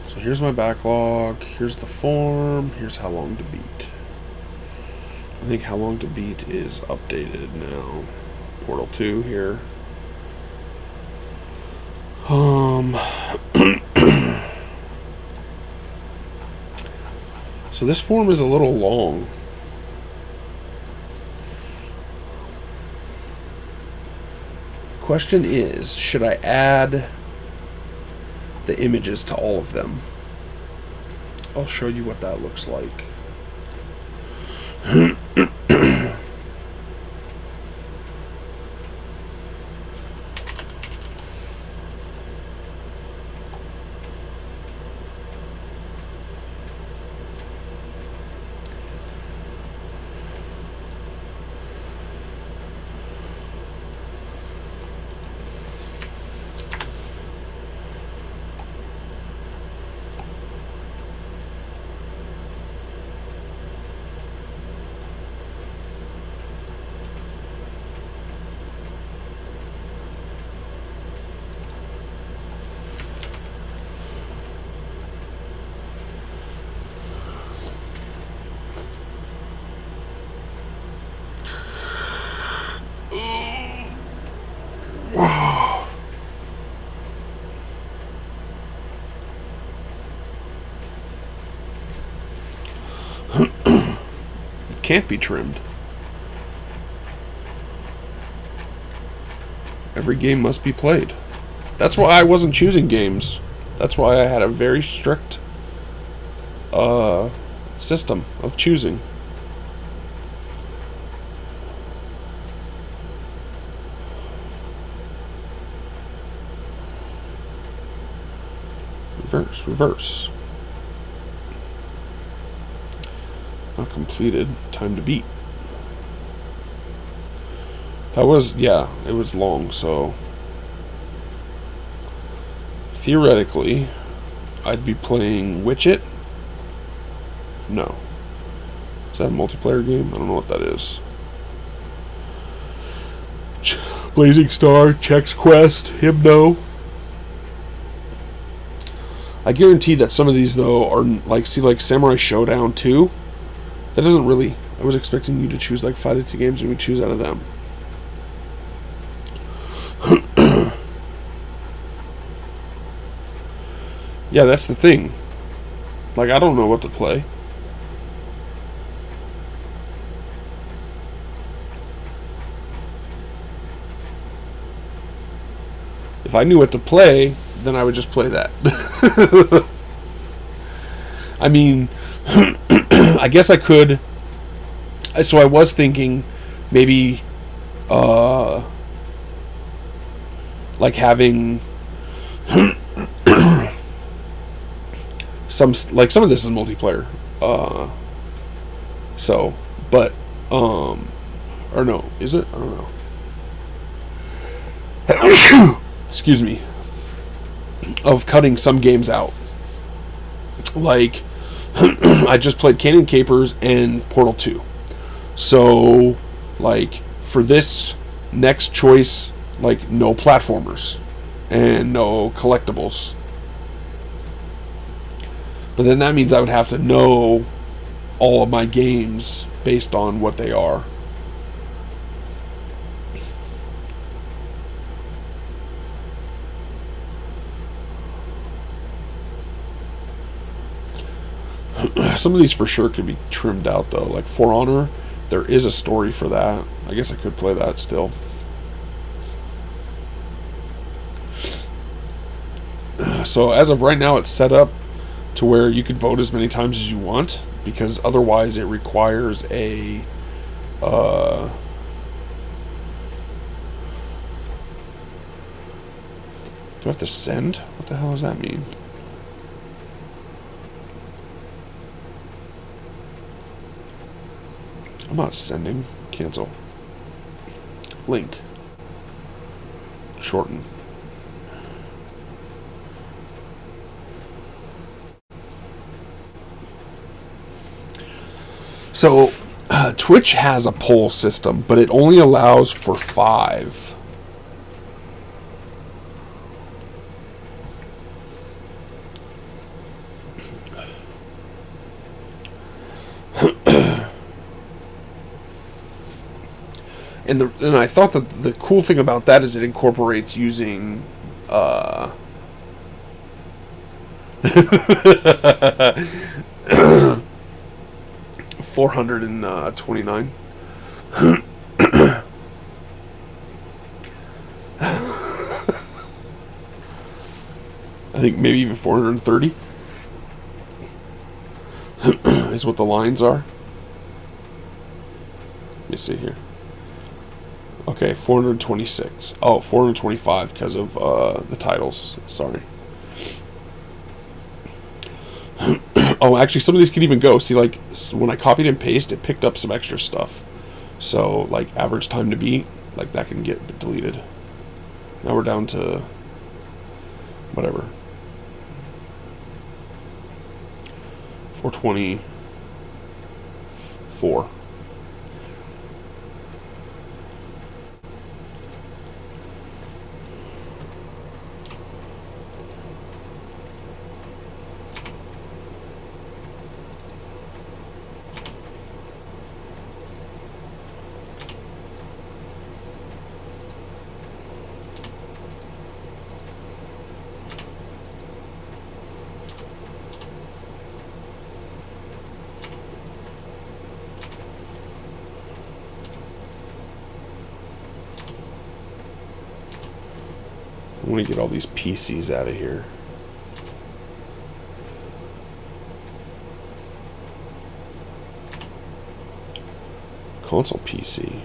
So here's my backlog, here's the form, here's how long to beat. I think how long to beat is updated now. Portal 2 here. So this form is a little long. The question is, should I add the images to all of them? I'll show you what that looks like. Can't be trimmed. Every game must be played. That's why I wasn't choosing games. That's why I had a very strict system of choosing. Reverse. Not completed. Time to beat. That was, yeah, it was long, so theoretically I'd be playing Witch-It. No. Is that a multiplayer game? I don't know what that is. Blazing Star, Chex Quest, Hypno. I guarantee that some of these, though, are like, see, like Samurai Showdown 2. That doesn't really... I was expecting you to choose like 5 to 2 games and we choose out of them. Yeah, that's the thing. Like, I don't know what to play. If I knew what to play, then I would just play that. I mean... I guess I could. So I was thinking maybe like having some of this is multiplayer. So, but or no, is it? I don't know. Excuse me. Of cutting some games out. Like I just played Canyon Capers and Portal 2. So, like, for this next choice, like, no platformers and no collectibles. But then that means I would have to know all of my games based on what they are. Some of these for sure could be trimmed out, though. Like For Honor, there is a story for that. I guess I could play that still. So as of right now, it's set up to where you can vote as many times as you want, because otherwise it requires a... do I have to send? What the hell does that mean? I'm not sending. Cancel. Link. Shorten. So, Twitch has a poll system, but it only allows for 5. And I thought that the cool thing about that is it incorporates using 429. I think maybe even 430 is what the lines are. Let me see here. Okay, 426. Oh, 425 because of the titles. Sorry. Oh, actually, some of these could even go. See, like, when I copied and pasted, it picked up some extra stuff. So, like, average time to beat, like, that can get deleted. Now we're down to whatever. 424. I want to get all these PCs out of here. Console PC.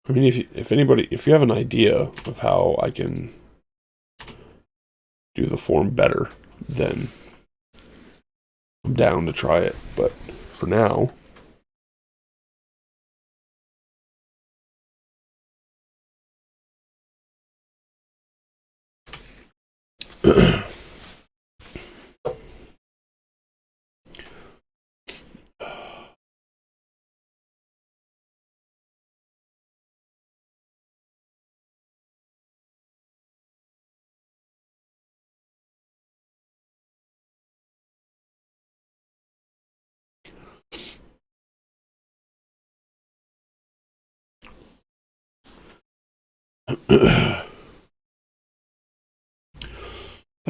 I mean, if you have an idea of how I can do the form better, then I'm down to try it. But for now,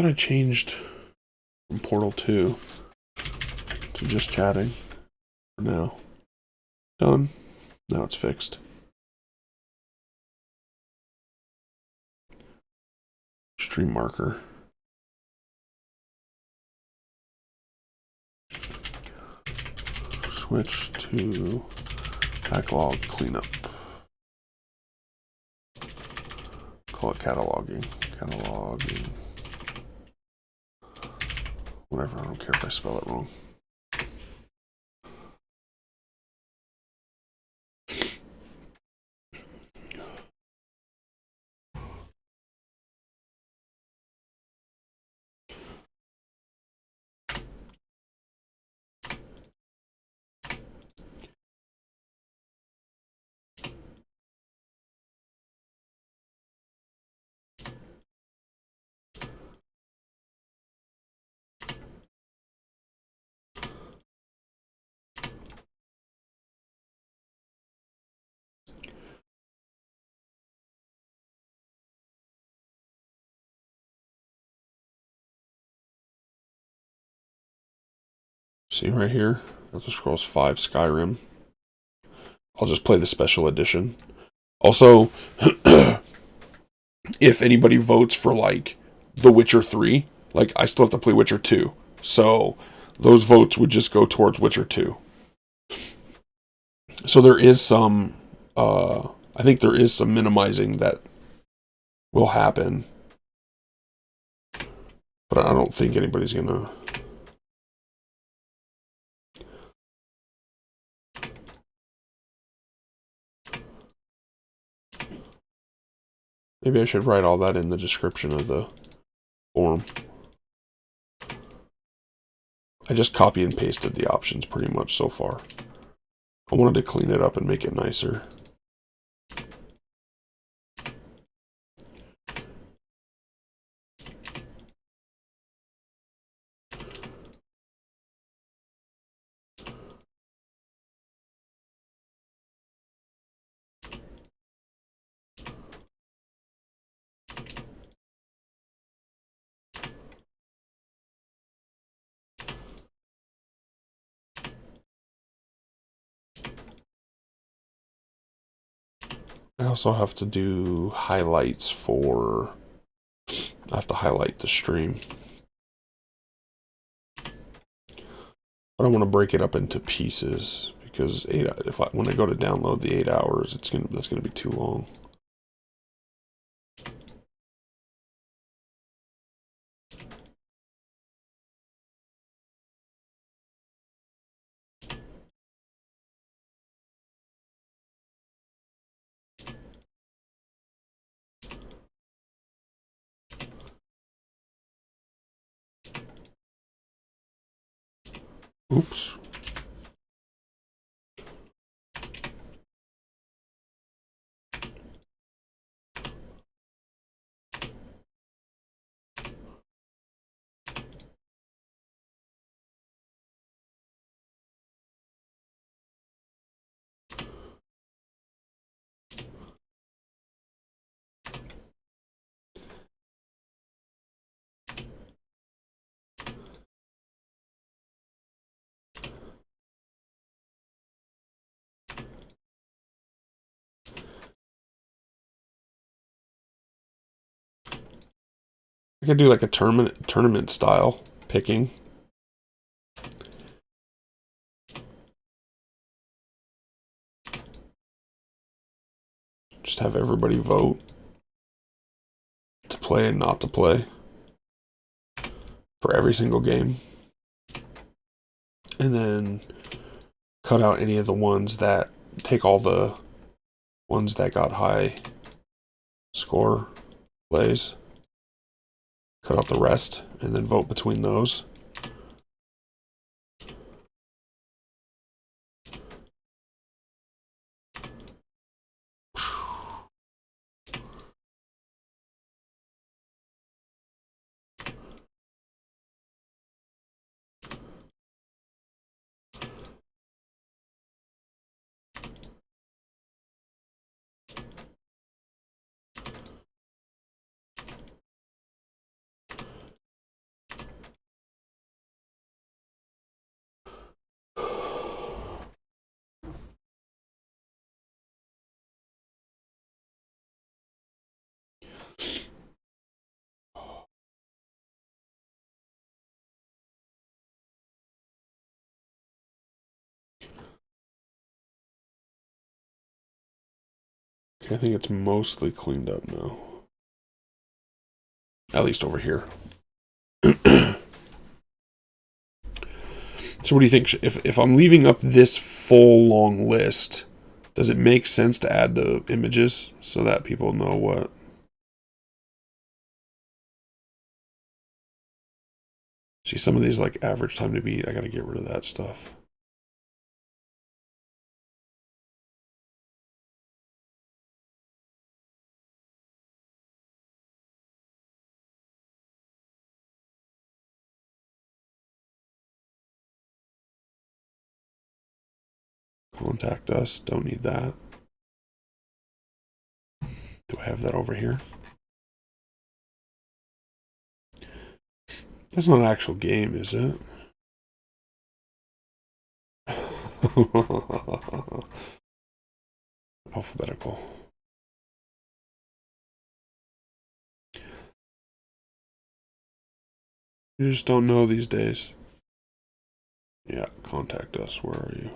thought I changed from Portal 2 to just chatting for now. Done. Now it's fixed. Stream marker. Switch to backlog cleanup. Call it cataloging. Cataloging. Whatever, I don't care if I spell it wrong. See right here, Elder Scrolls 5 Skyrim. I'll just play the special edition. Also, if anybody votes for like The Witcher 3, like I still have to play Witcher 2. So those votes would just go towards Witcher 2. So there is some I think there is some minimizing that will happen. But I don't think anybody's gonna Maybe I should write all that in the description of the form. I just copy and pasted the options pretty much so far. I wanted to clean it up and make it nicer. I also have to do highlights for... I have to highlight the stream. But I want to break it up into pieces because when I go to download the 8 hours, that's gonna be too long. Oops. I could do like a tournament style picking. Just have everybody vote to play and not to play for every single game. And then cut out any of the ones that take all the ones that got high score plays. Cut out the rest and then vote between those. Okay, I think it's mostly cleaned up now. At least over here. So what do you think? If I'm leaving up this full long list, does it make sense to add the images so that people know what? See, some of these like average time to beat, I gotta get rid of that stuff. Contact us, don't need that. Do I have that over here? That's not an actual game, is it? Alphabetical. You just don't know these days. Yeah, contact us. Where are you?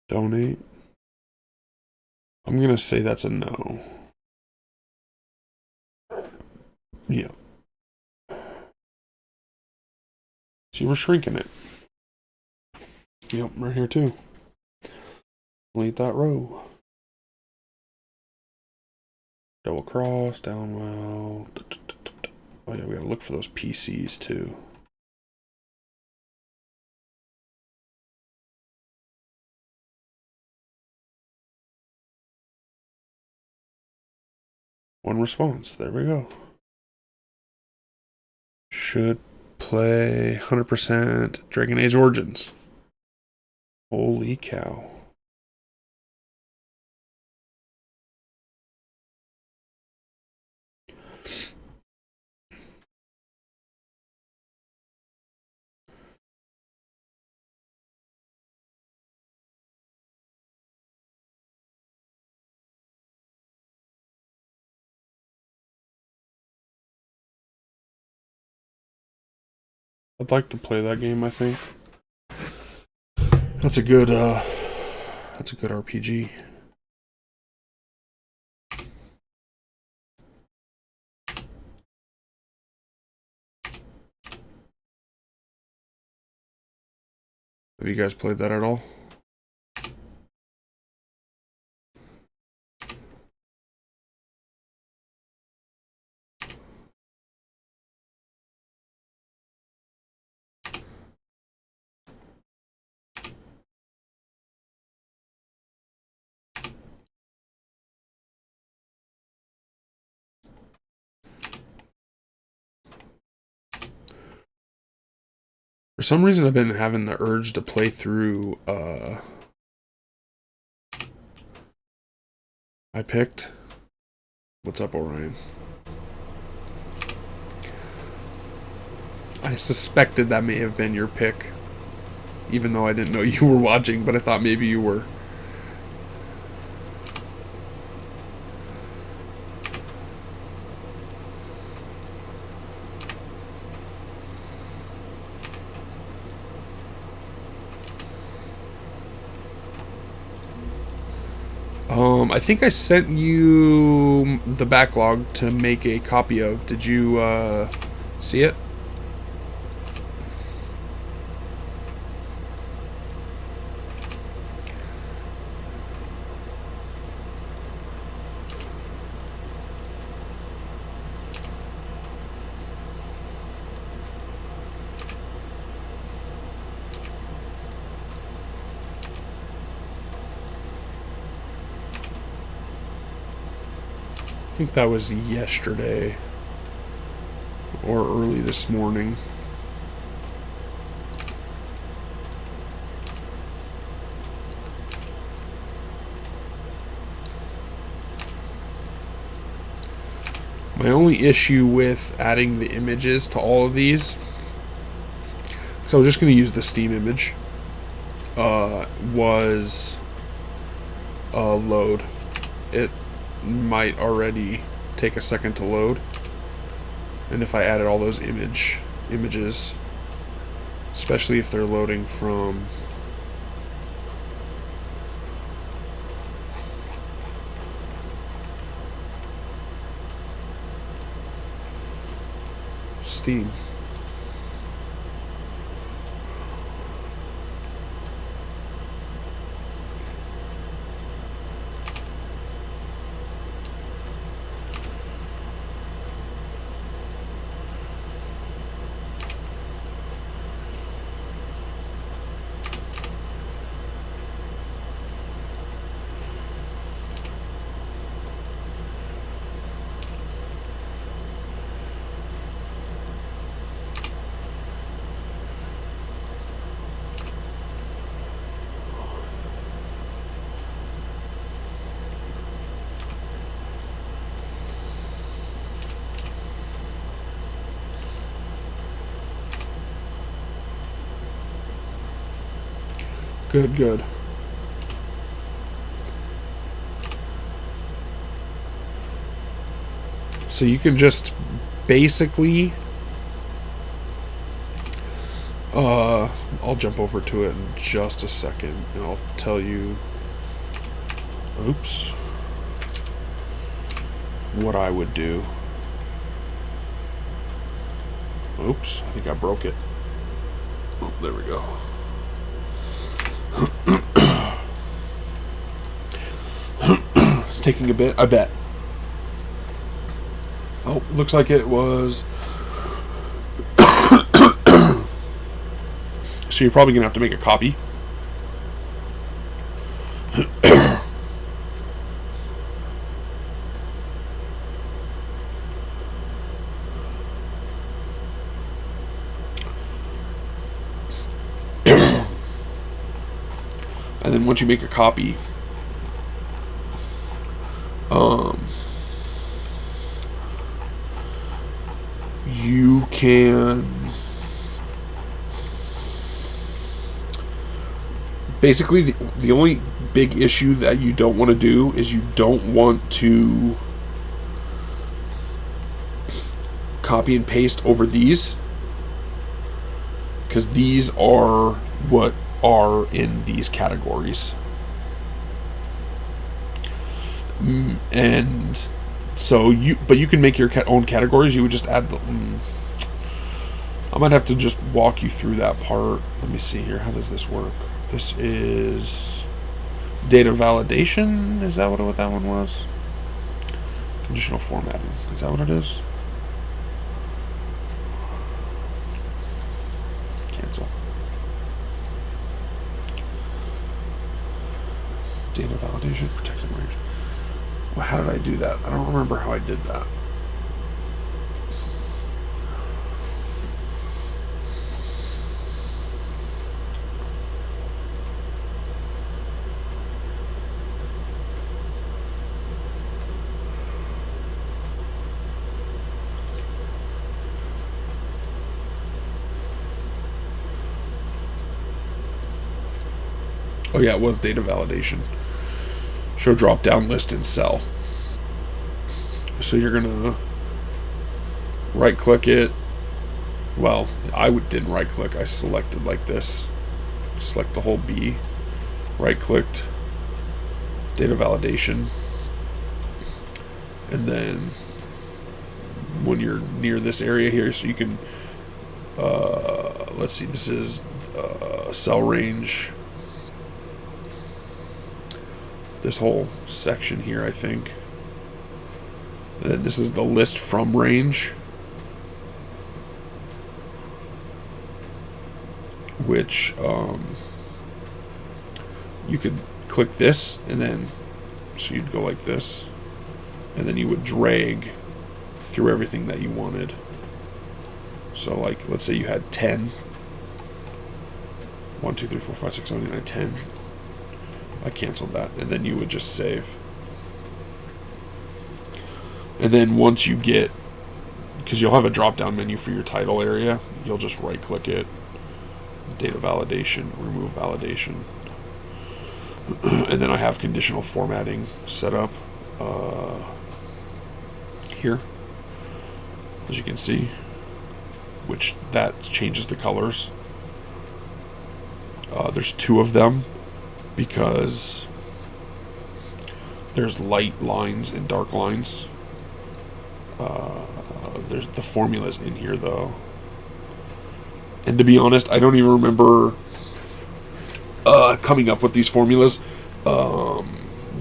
Donate. I'm going to say that's a no. Yeah. See, we're shrinking it. Yep, right here too. Delete that row. Double cross, down well. Oh yeah, we gotta look for those PCs too. One response. There we go. Should play 100% Dragon Age Origins. Holy cow. I'd like to play that game, I think. That's a good RPG. Have you guys played that at all? For some reason, I've been having the urge to play through, I picked. What's up, Orion? I suspected that may have been your pick, even though I didn't know you were watching, but I thought maybe you were. I think I sent you the backlog to make a copy of. Did you see it? I think that was yesterday or early this morning. My only issue with adding the images to all of these, because I was just going to use the Steam image, was load. It might already take a second to load, and if I added all those images, especially if they're loading from Steam. Good. So you can just basically I'll jump over to it in just a second, and I'll tell you, oops, what I would do. Oops, I think I broke it. Oh, there we go. It's taking a bit, I bet. Oh, looks like it was. So you're probably going to have to make a copy. And then once you make a copy, you can basically the only big issue that you don't want to do is you don't want to copy and paste over these, because these are what are in these categories. And so you can make your own categories. You would just add the I might have to just walk you through that part. Let me see here. How does this work? This is data validation. Is that what that one was? Conditional formatting. Is that what it is? Cancel. Data validation, protected range. Well, how did I do that? I don't remember how I did that. Oh yeah, it was data validation. Show drop down list and cell. So you're gonna right click it. Well, didn't right click. I selected like this. Select the whole B. Right clicked. Data validation. And then when you're near this area here, so you can let's see, this is cell range. This whole section here, I think. And then this is the list from range, which you could click this, and then so you'd go like this, and then you would drag through everything that you wanted. So like, let's say you had 10. 1, 2, 3, 4, 5, 6, 7, 8, 9, 10. I canceled that, and then you would just save. And then once you get, because you'll have a drop-down menu for your title area, you'll just right-click it, data validation, remove validation, and then I have conditional formatting set up here, as you can see, which that changes the colors. There's 2 of them, because there's light lines and dark lines. There's the formulas in here though, and to be honest, I don't even remember coming up with these formulas.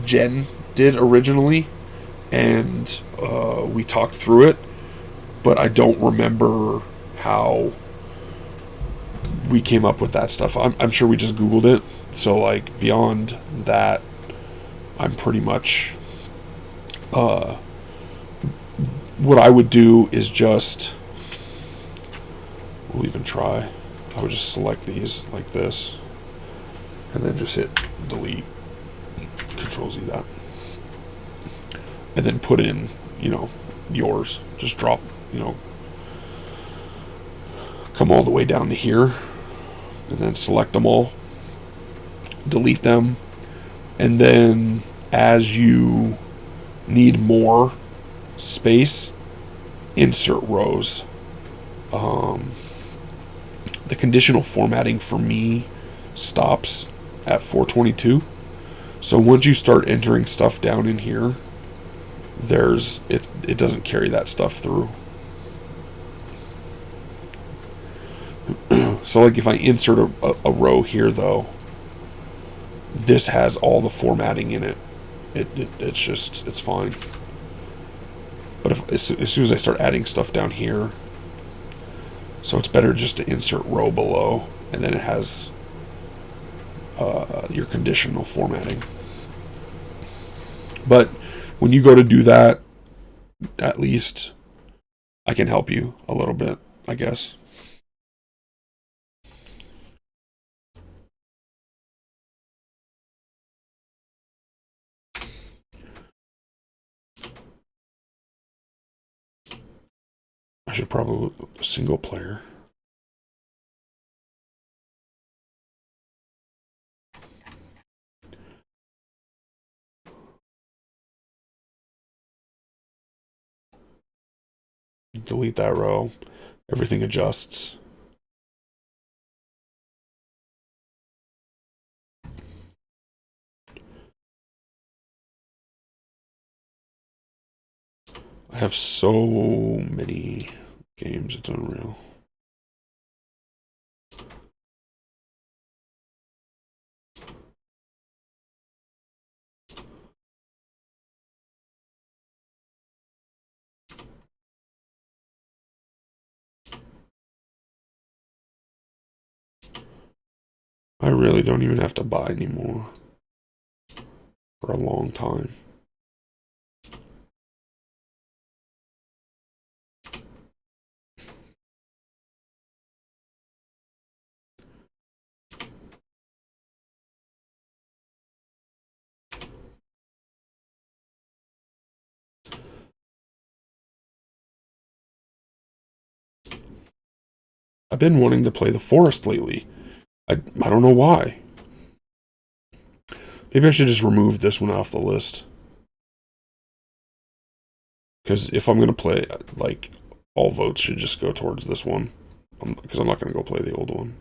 Jen did originally, and we talked through it, but I don't remember how we came up with that stuff. I'm sure we just Googled it. So like beyond that, I'm pretty much what I would do is just, we'll even try, I would just select these like this, and then just hit delete, Control Z that, and then put in, yours. Just drop, come all the way down to here, and then select them all, delete them, and then as you need more space, insert rows. The the conditional formatting for me stops at 422. So once you start entering stuff down in here, it doesn't carry that stuff through. So like if I insert a row here though, this has all the formatting in it. It's fine. But as soon as I start adding stuff down here, so it's better just to insert row below, and then it has your conditional formatting. But when you go to do that, at least I can help you a little bit, I guess. I should probably single player. Delete that row. Everything adjusts. I have so many games, it's unreal. I really don't even have to buy anymore for a long time. I've been wanting to play The Forest lately. I don't know why. Maybe I should just remove this one off the list. Because if I'm going to play, like, all votes should just go towards this one. Because I'm not going to go play the old one.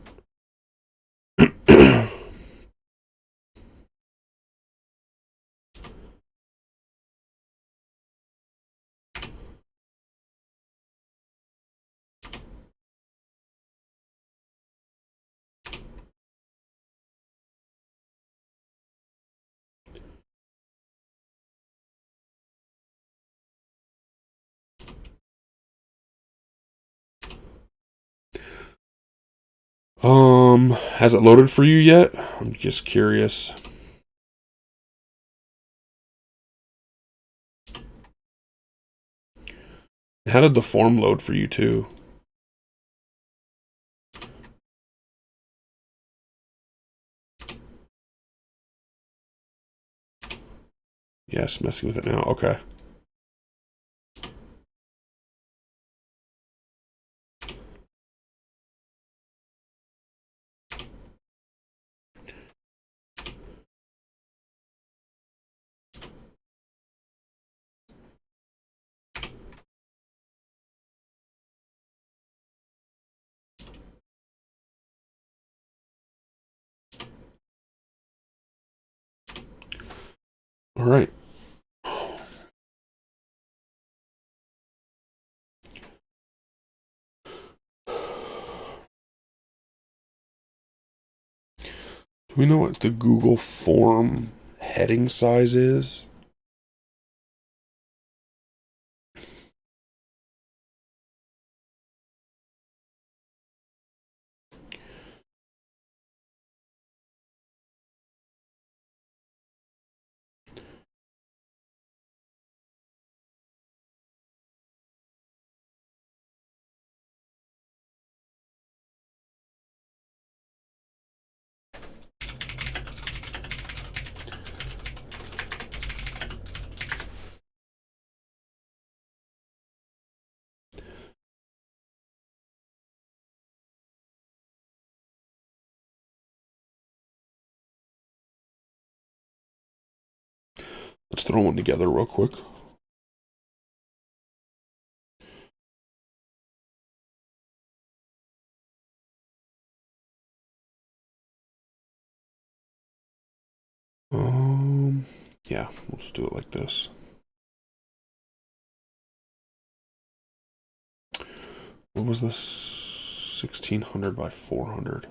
Has it loaded for you yet? I'm just curious. How did the form load for you too? Yes, messing with it now. Okay. All right. Do we know what the Google form heading size is? Let's throw one together real quick. Yeah, we'll just do it like this. What was this? 1600 by 400.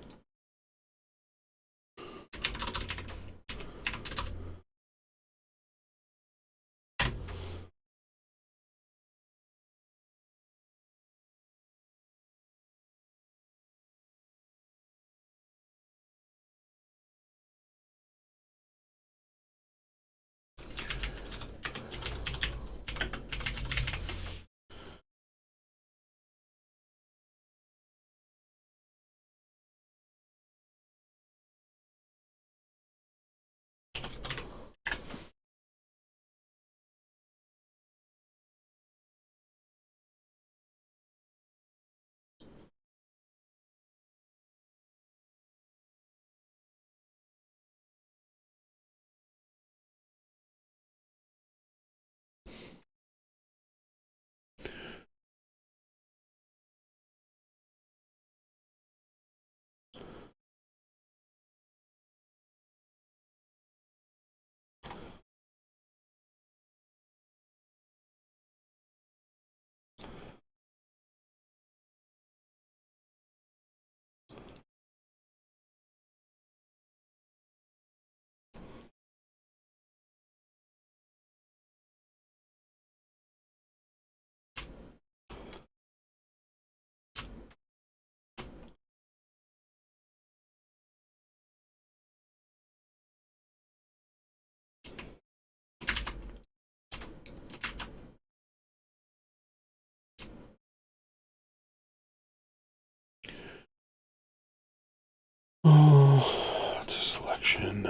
Oh, to selection.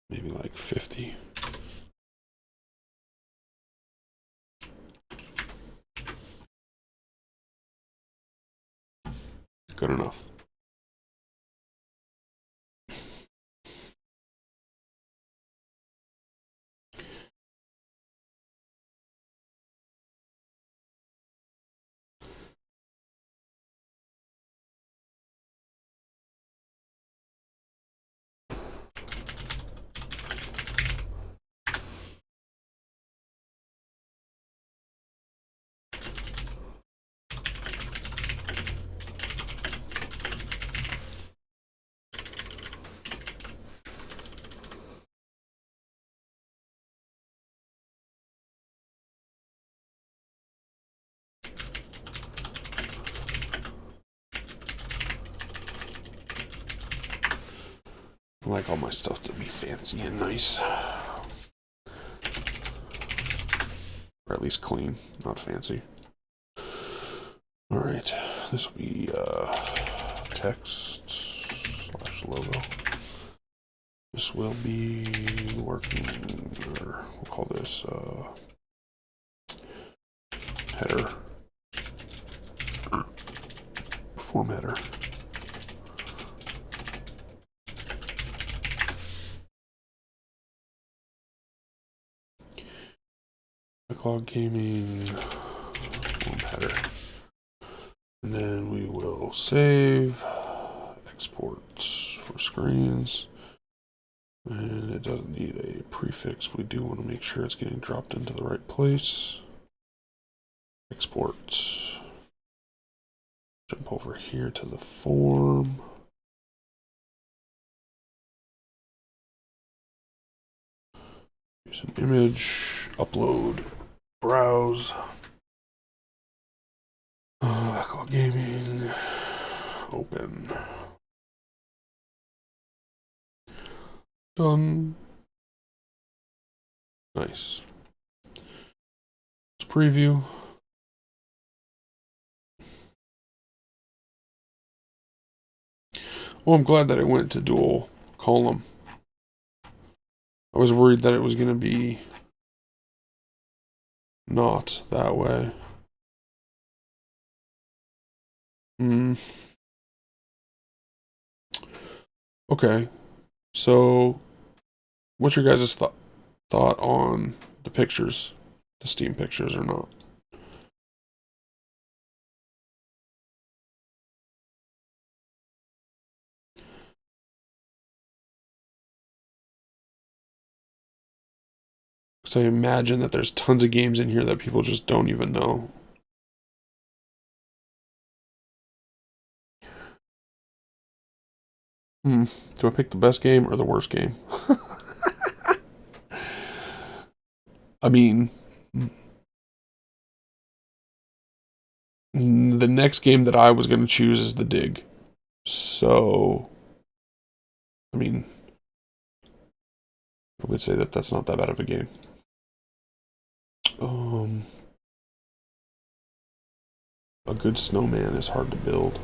Maybe like 50. Good enough. I like all my stuff to be fancy and nice. Or at least clean, not fancy. Alright, this will be text slash logo. This will be working, or we'll call this header, form header. Backlog gaming, form header. And then we will save, export for screens. And it doesn't need a prefix. We do want to make sure it's getting dropped into the right place. Export. Jump over here to the form. Use an image, upload, browse. Backlog gaming, open. Done. Nice. Let's preview. Well, I'm glad that it went to dual column. I was worried that it was going to be not that way. Okay. So, what's your guys' thought on the pictures? The Steam pictures or not? Because I imagine that there's tons of games in here that people just don't even know. Do I pick the best game or the worst game? I mean, the next game that I was going to choose is The Dig. So, I mean, I would say that that's not that bad of a game. A good snowman is hard to build.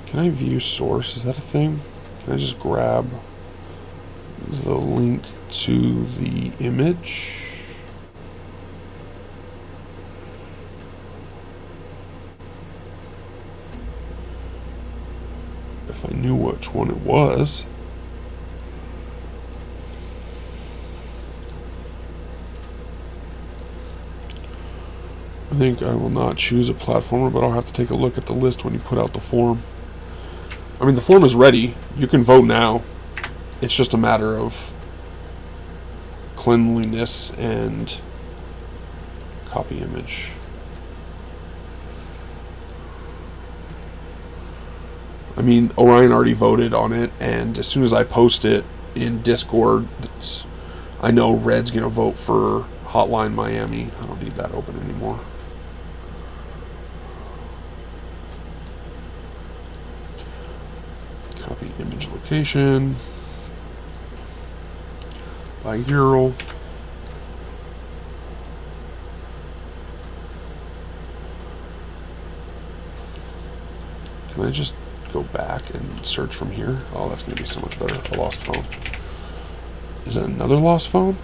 Can I view source? Is that a thing? Can I just grab the link to the image? If I knew which one it was. I think I will not choose a platformer, but I'll have to take a look at the list when you put out the form. I mean, the form is ready. You can vote now. It's just a matter of cleanliness and copy image. I mean, Orion already voted on it, and as soon as I post it in Discord, I know Red's going to vote for Hotline Miami. I don't need that open anymore. Copy image location. By URL. Can I just go back and search from here? Oh, that's going to be so much better. A lost phone. Is it another lost phone?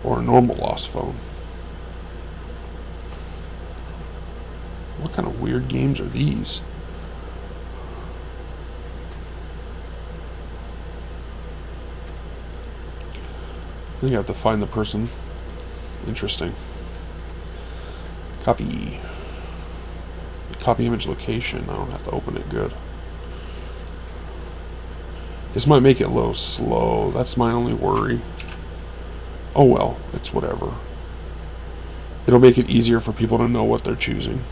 Or a normal lost phone? What kind of weird games are these? I think I have to find the person. Interesting. Copy. Copy image location. I don't have to open it. Good. This might make it a little slow. That's my only worry. Oh well, it's whatever. It'll make it easier for people to know what they're choosing.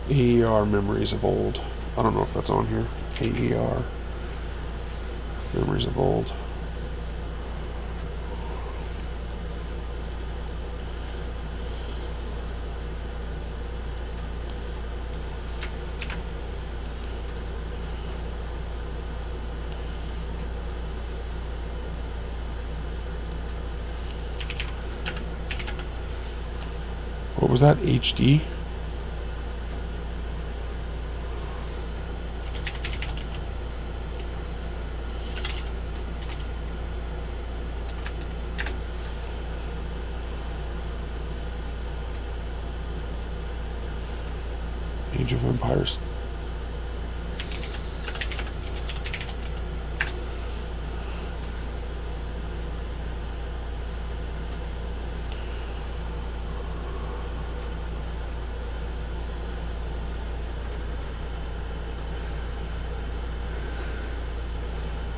AER Memories of Old. I don't know if that's on here. AER Memories of Old. What was that? HD? Age of Empires.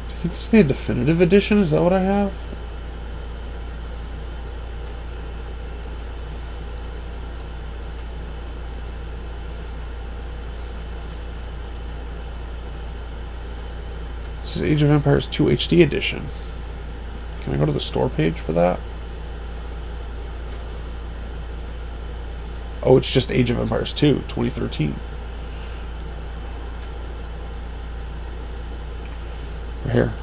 I think it's the definitive edition. Is that what I have? This is Age of Empires 2 HD edition. Can I go to the store page for that? Oh, it's just Age of Empires 2, 2013. Right here.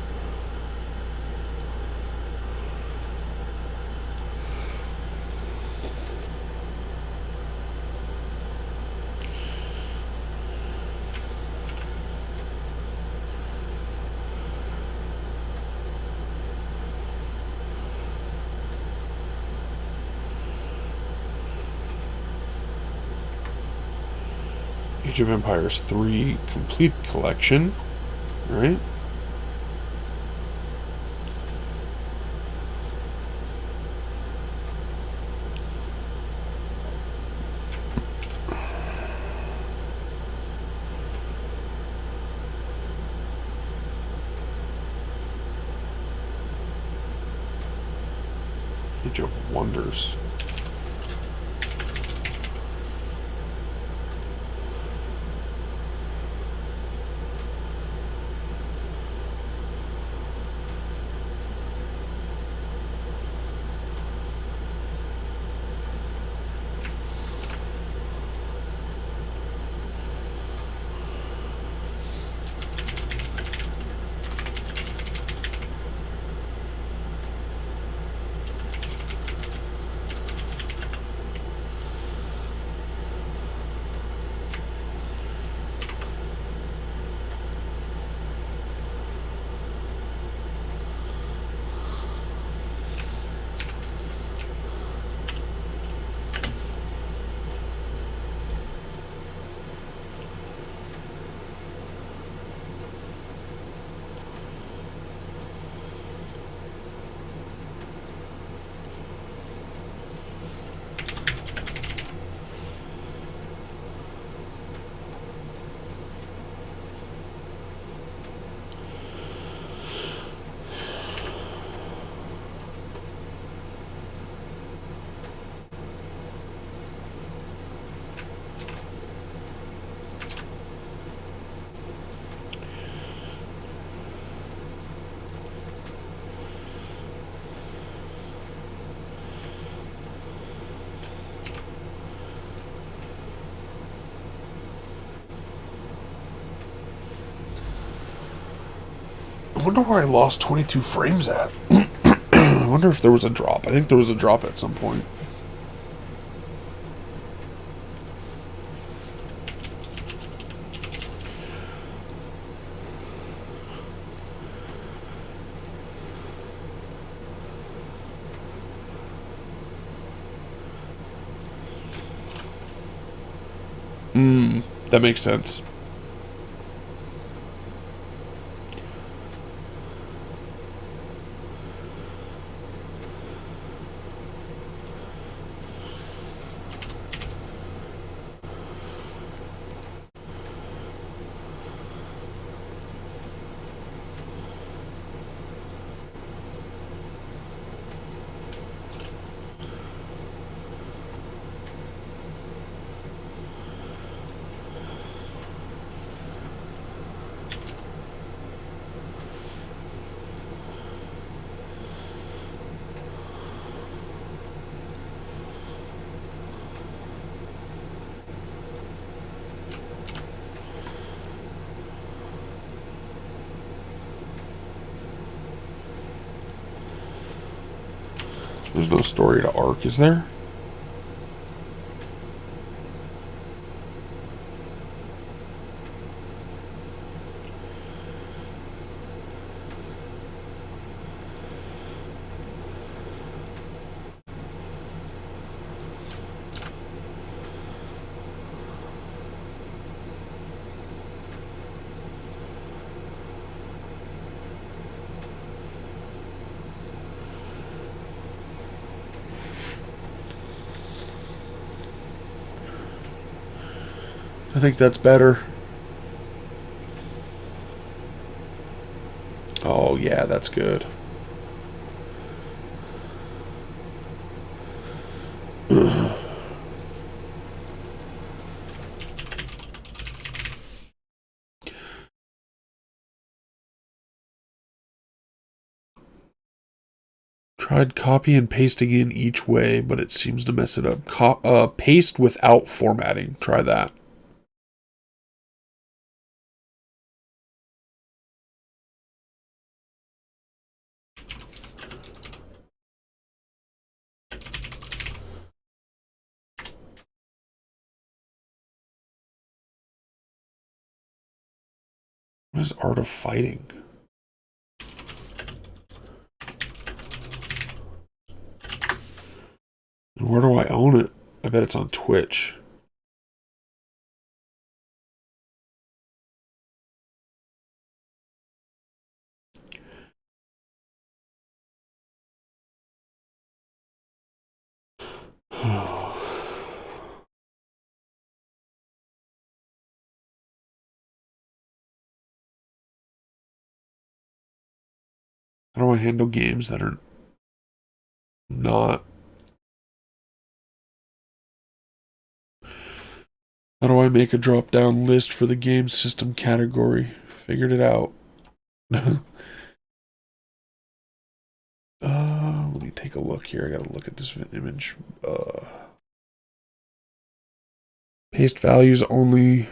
Age of Empires 3 Complete Collection, right? Age of Wonders. I wonder where I lost 22 frames at. I wonder if there was a drop. I think there was a drop at some point. That makes sense. There's no story to arc, is there? I think that's better. Oh, yeah, that's good. Tried copy and pasting in each way, but it seems to mess it up. Paste without formatting. Try that. What is Art of Fighting? And where do I own it? I bet it's on Twitch. How do I handle games that are Not. How do I make a drop-down list for the game system category? Figured it out. Let me take a look here. I gotta look at this image. Paste values only.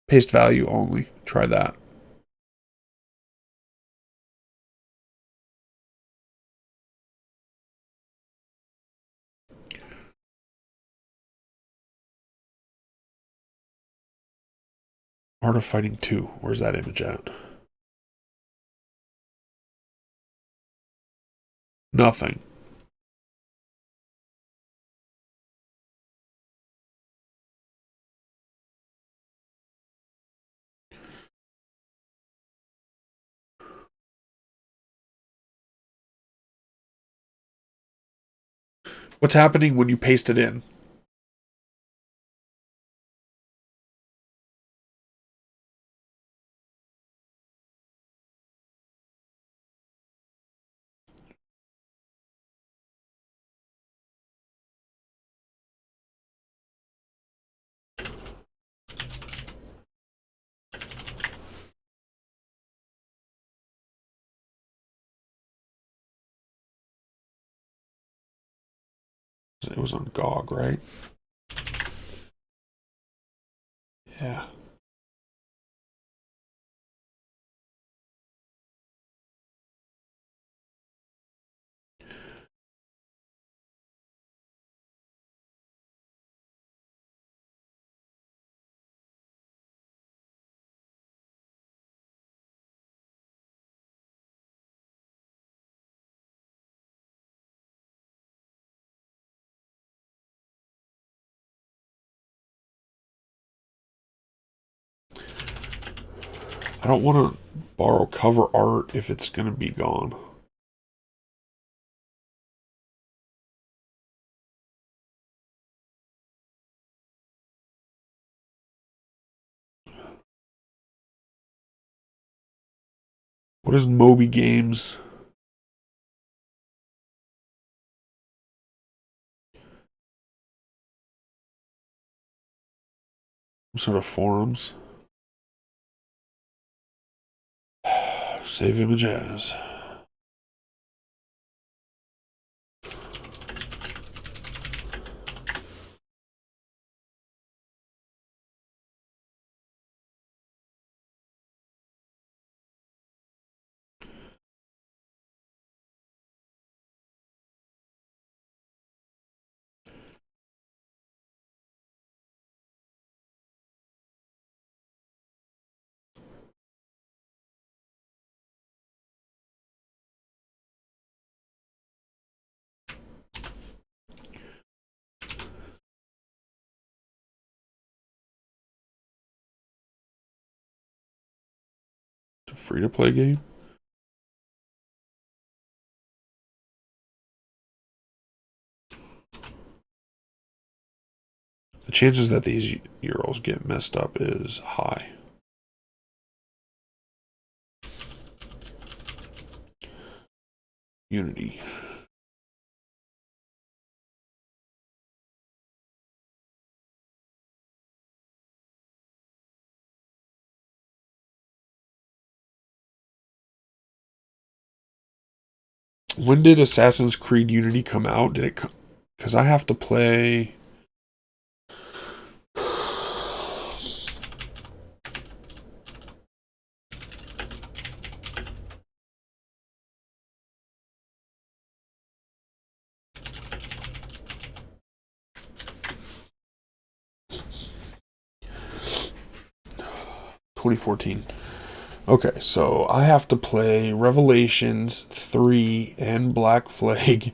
Paste value only. Try that. Art of Fighting 2. Where's that image at? Nothing. What's happening when you paste it in? It was on GOG, right? Yeah. I don't want to borrow cover art if it's going to be gone. What is Moby Games? Some sort of forums. Save image as. It's a free-to-play game. The chances that these URLs get messed up is high. Unity. When did Assassin's Creed Unity come out? Did it come? Because I have to play. $2014. Okay, so I have to play Revelations 3 and Black Flag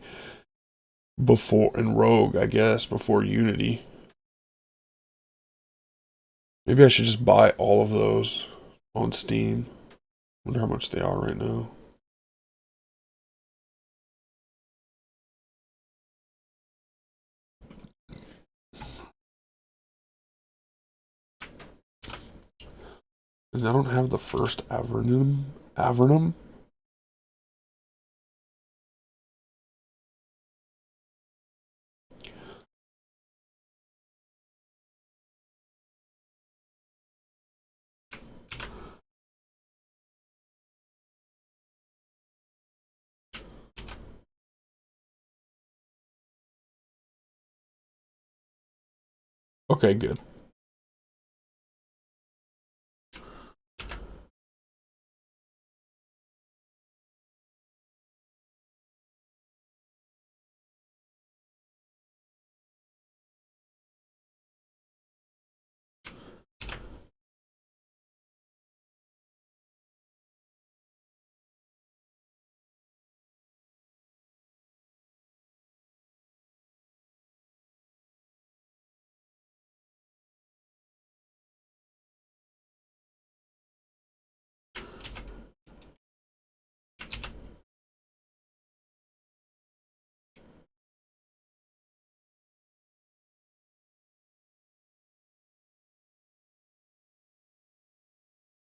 before, and Rogue, I guess, before Unity. Maybe I should just buy all of those on Steam. Wonder how much they are right now. And I don't have the first Avernum. Okay, good.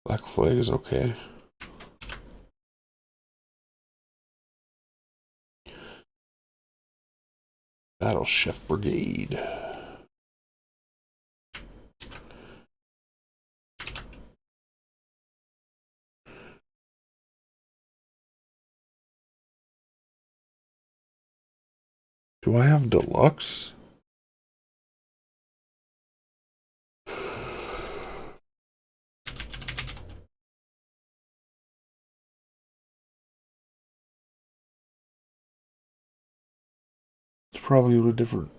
Black flag is okay. Battle Chef Brigade. Do I have deluxe? It's probably a different.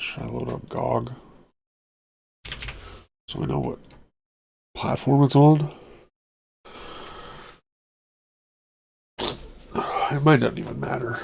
Should I load up GOG so I know what platform it's on? It might not even matter.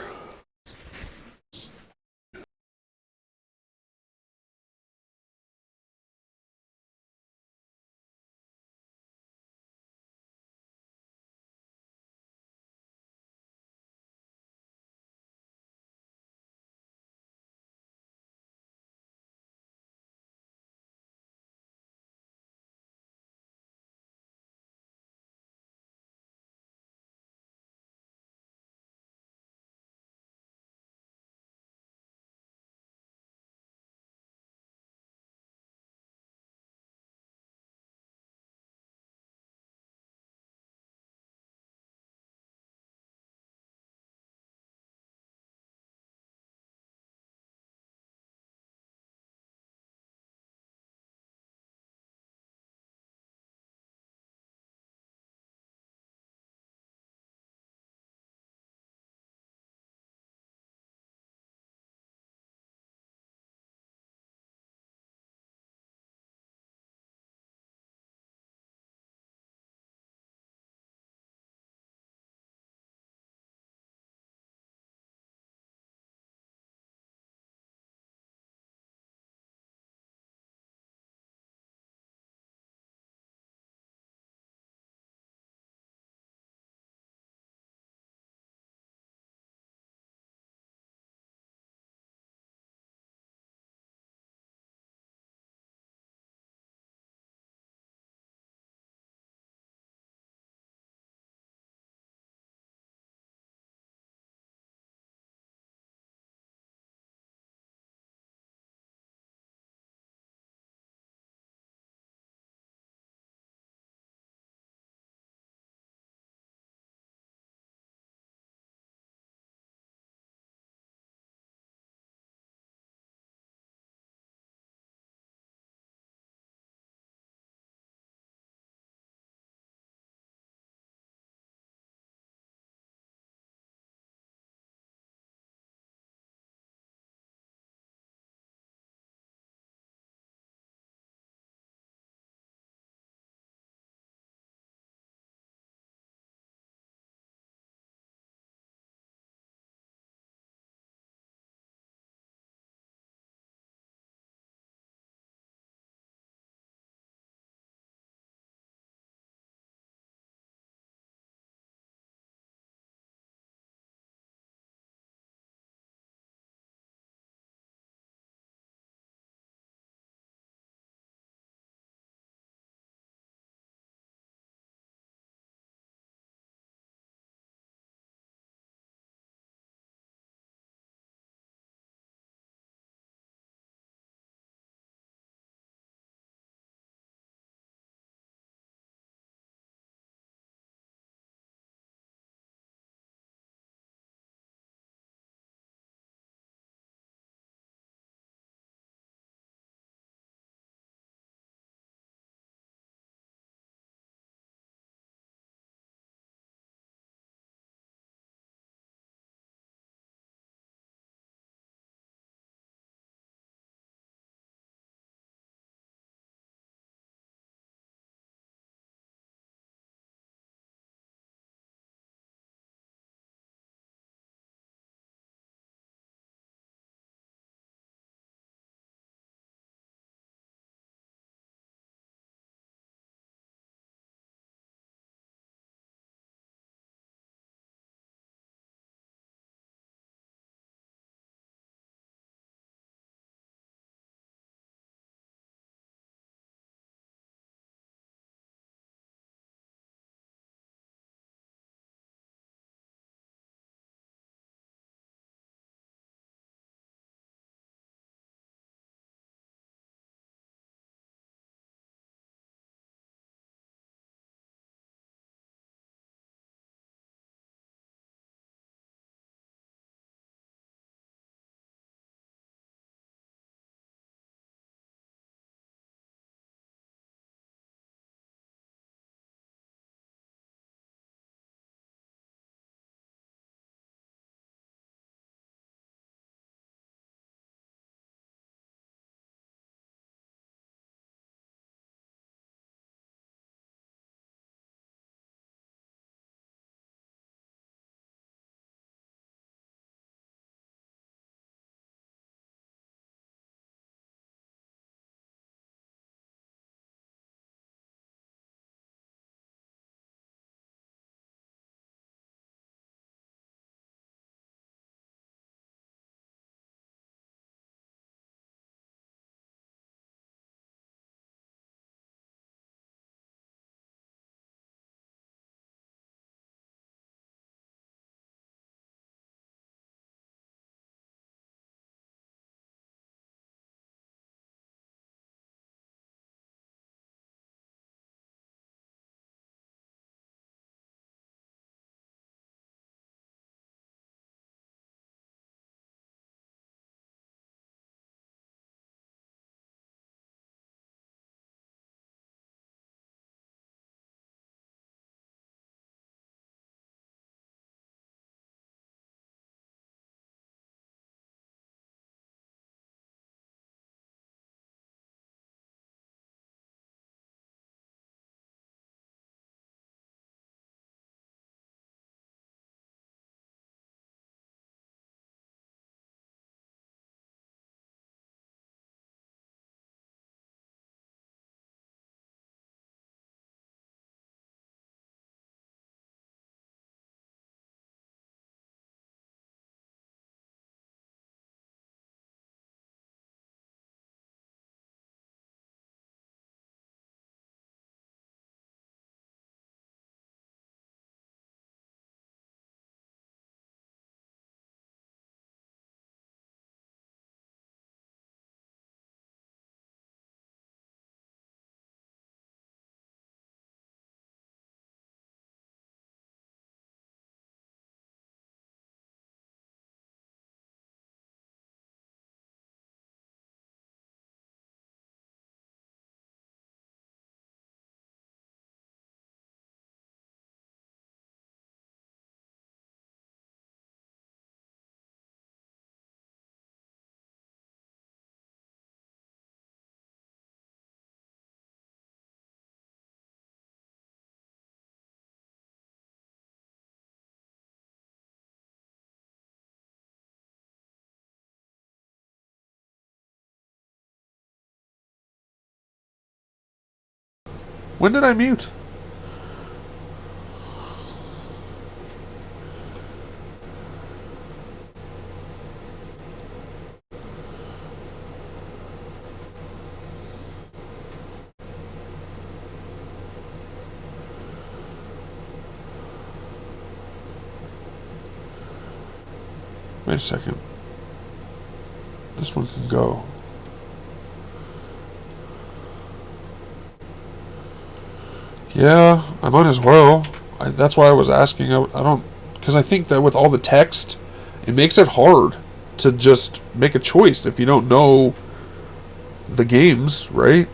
When did I mute? Wait a second. This one can go. Yeah, I might as well. That's why I was asking. I don't... Because I think that with all the text, it makes it hard to just make a choice if you don't know the games, right?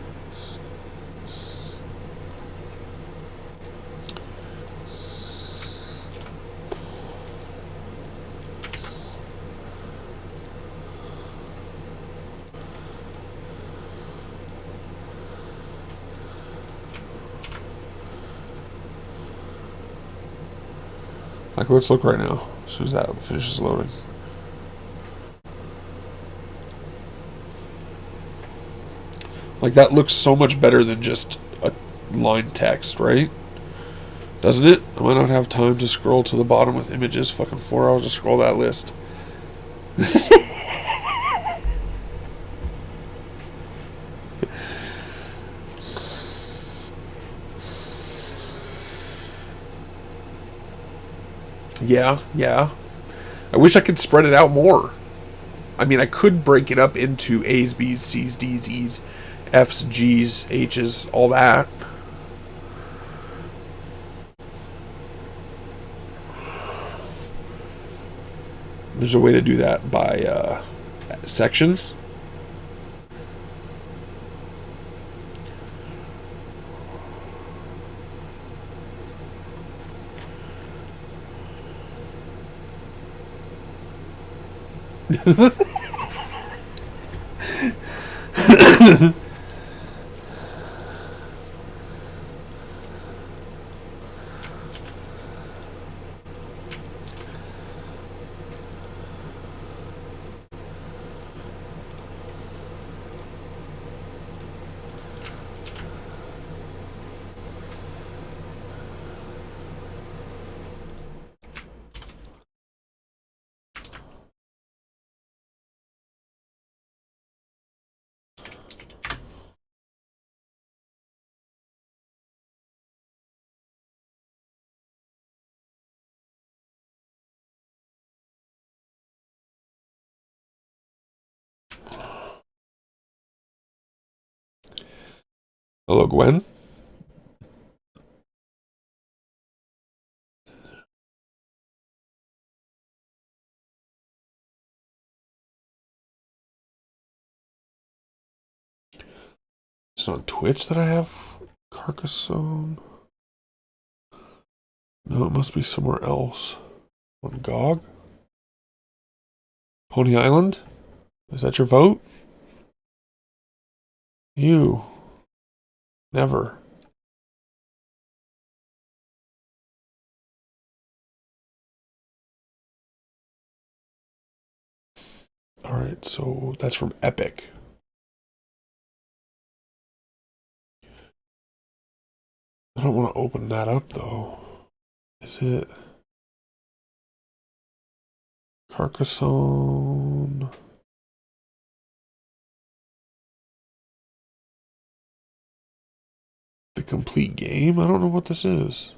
Like, let's look right now. As soon as that finishes loading. Like, that looks so much better than just a line text, right? Doesn't it? I might not have time to scroll to the bottom with images. Fucking 4 hours to scroll that list. Yeah. I wish I could spread it out more. I mean, I could break it up into A's, B's, C's, D's, E's, F's, G's, H's, all that. There's a way to do that by sections. Hello, Gwen. Is it on Twitch that I have Carcassonne? No, it must be somewhere else. On GOG? Pony Island? Is that your vote? You. Never. Alright, so that's from Epic. I don't want to open that up, though. Is it Carcassonne? The complete game? I don't know what this is.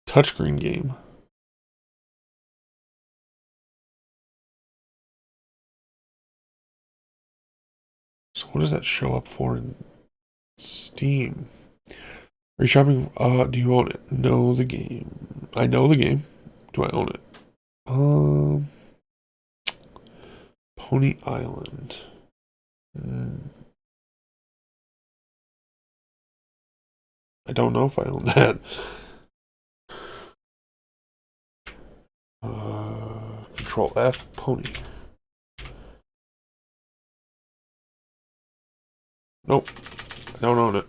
Touchscreen game. So what does that show up for in Steam? Are you shopping? Do you own it? Know the game. I know the game. Do I own it? Pony Island. I don't know if I own that. Control F, Pony. Nope, I don't own it.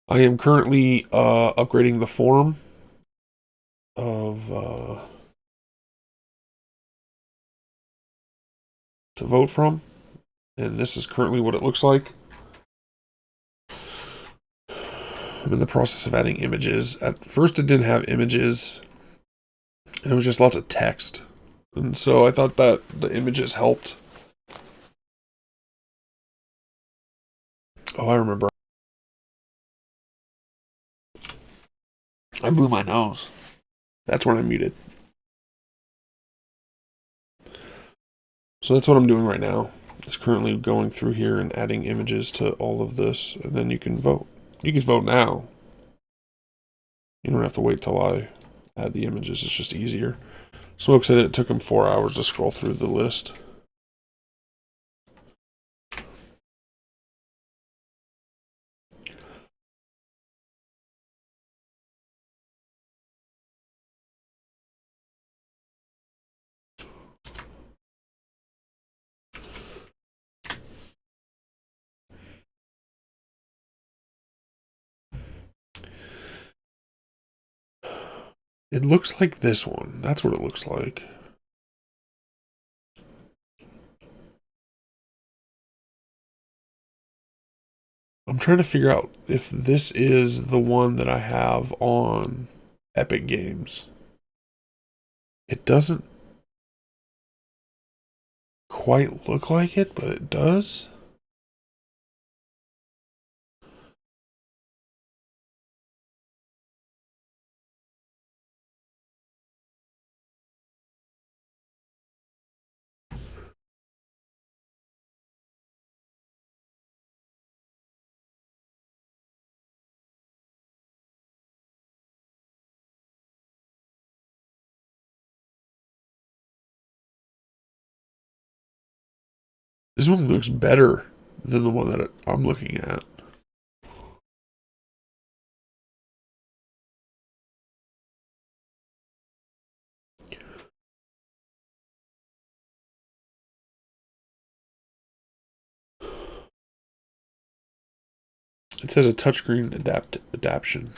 I am currently upgrading the form of to vote from, and this is currently what it looks like. I'm in the process of adding images. At first it didn't have images, and it was just lots of text. And so I thought that the images helped. Oh, I remember. I blew my nose. That's when I muted. So that's what I'm doing right now. It's currently going through here and adding images to all of this, and then you can vote. You can vote now. You don't have to wait till I add the images. It's just easier. Smoke said it took him 4 hours to scroll through the list. It looks like this one. That's what it looks like. I'm trying to figure out if this is the one that I have on Epic Games. It doesn't quite look like it, but it does. This one looks better than the one that I'm looking at. It says a touchscreen adaptation.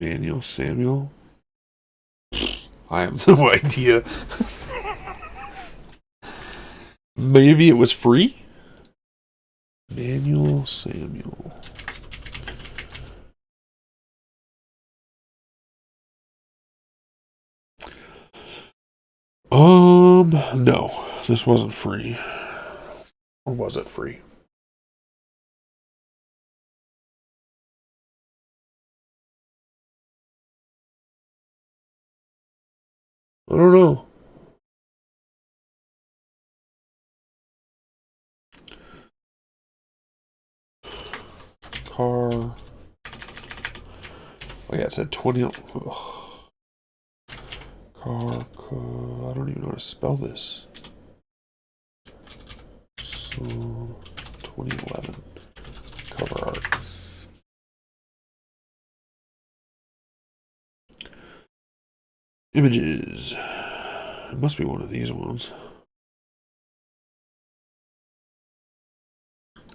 Manuel Samuel. I have no idea. Maybe it was free? Manuel Samuel. No, this wasn't free. Or was it free? I don't know. Car. Oh yeah, it said 20. Ugh. Car. I don't even know how to spell this. So 2011 cover art. Images. It must be one of these ones.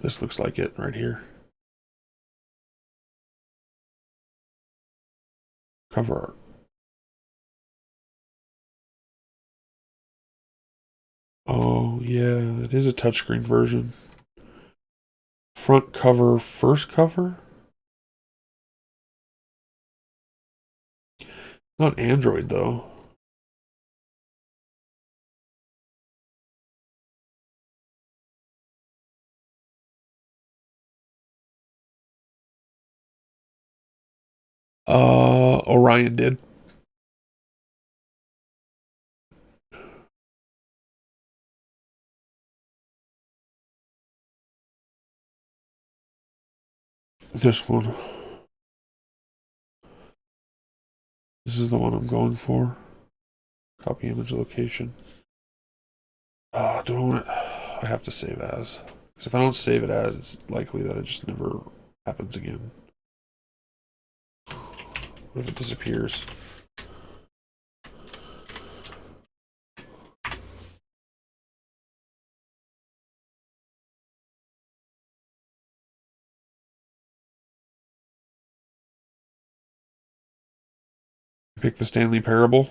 This looks like it right here. Cover art. Oh, yeah, it is a touchscreen version. Front cover, first cover? Not Android, though. Orion did. This one. This is the one I'm going for. Copy image location. Do I want it? I have to save as. Because if I don't save it as, it's likely that it just never happens again. What if it disappears? Pick the Stanley Parable.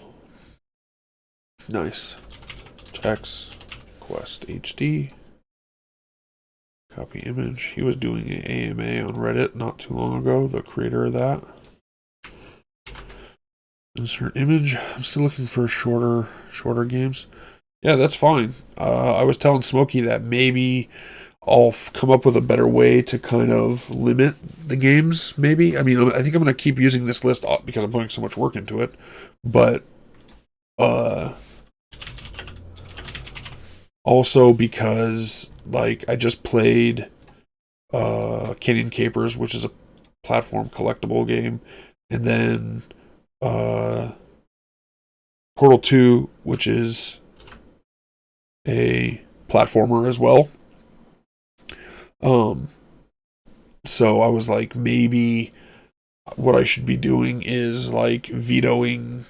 Nice. Checks. Quest HD. Copy image. He was doing an AMA on Reddit not too long ago, the creator of that. Insert image. I'm still looking for shorter games. Yeah, that's fine. I was telling Smokey that maybe I'll come up with a better way to kind of limit the games, maybe. I mean, I think I'm going to keep using this list because I'm putting so much work into it. But also because, like, I just played Canyon Capers, which is a platform collectible game. And then Portal 2, which is a platformer as well. So I was like, maybe what I should be doing is like vetoing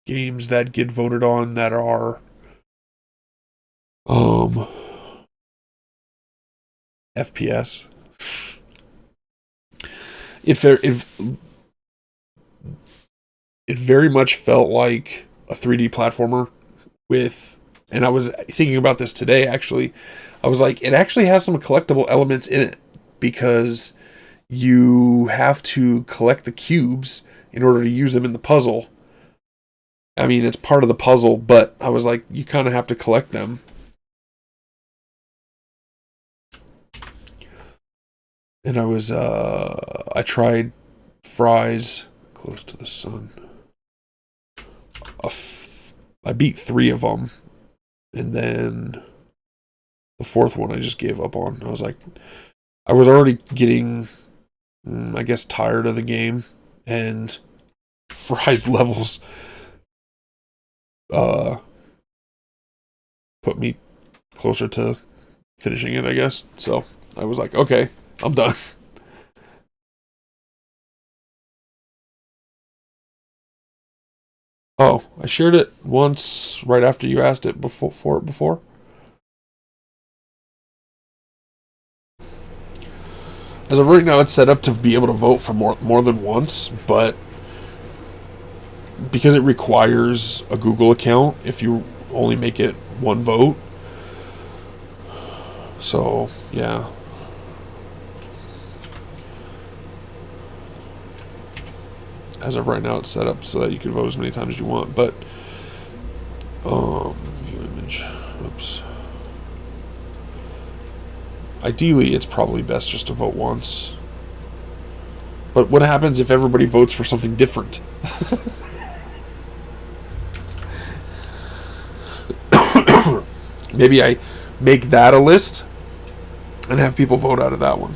games that get voted on that are FPS. It very much felt like a 3D platformer with, and I was thinking about this today actually. I was like, it actually has some collectible elements in it because you have to collect the cubes in order to use them in the puzzle. I mean, it's part of the puzzle, but I was like, you kind of have to collect them. And I tried Fries Close to the Sun. I beat 3 of them, and then the 4th one I just gave up on. I was like, I was already getting, I guess, tired of the game, and Fry's levels put me closer to finishing it, I guess. So I was like, okay, I'm done. Oh, I shared it once right after you asked it before. As of right now, it's set up to be able to vote for more than once, but because it requires a Google account if you only make it one vote. So, yeah. As of right now, it's set up so that you can vote as many times as you want, but view image. Oops. Ideally, it's probably best just to vote once. But what happens if everybody votes for something different? Maybe I make that a list and have people vote out of that one.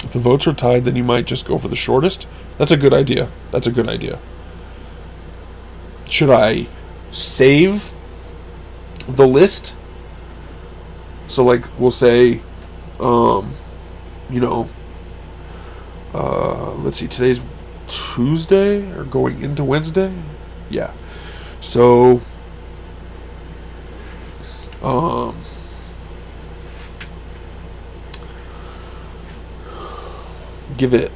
If the votes are tied, then you might just go for the shortest. That's a good idea. Should I save the list? So, like, we'll say, let's see, today's Tuesday or going into Wednesday? Yeah. So, give it,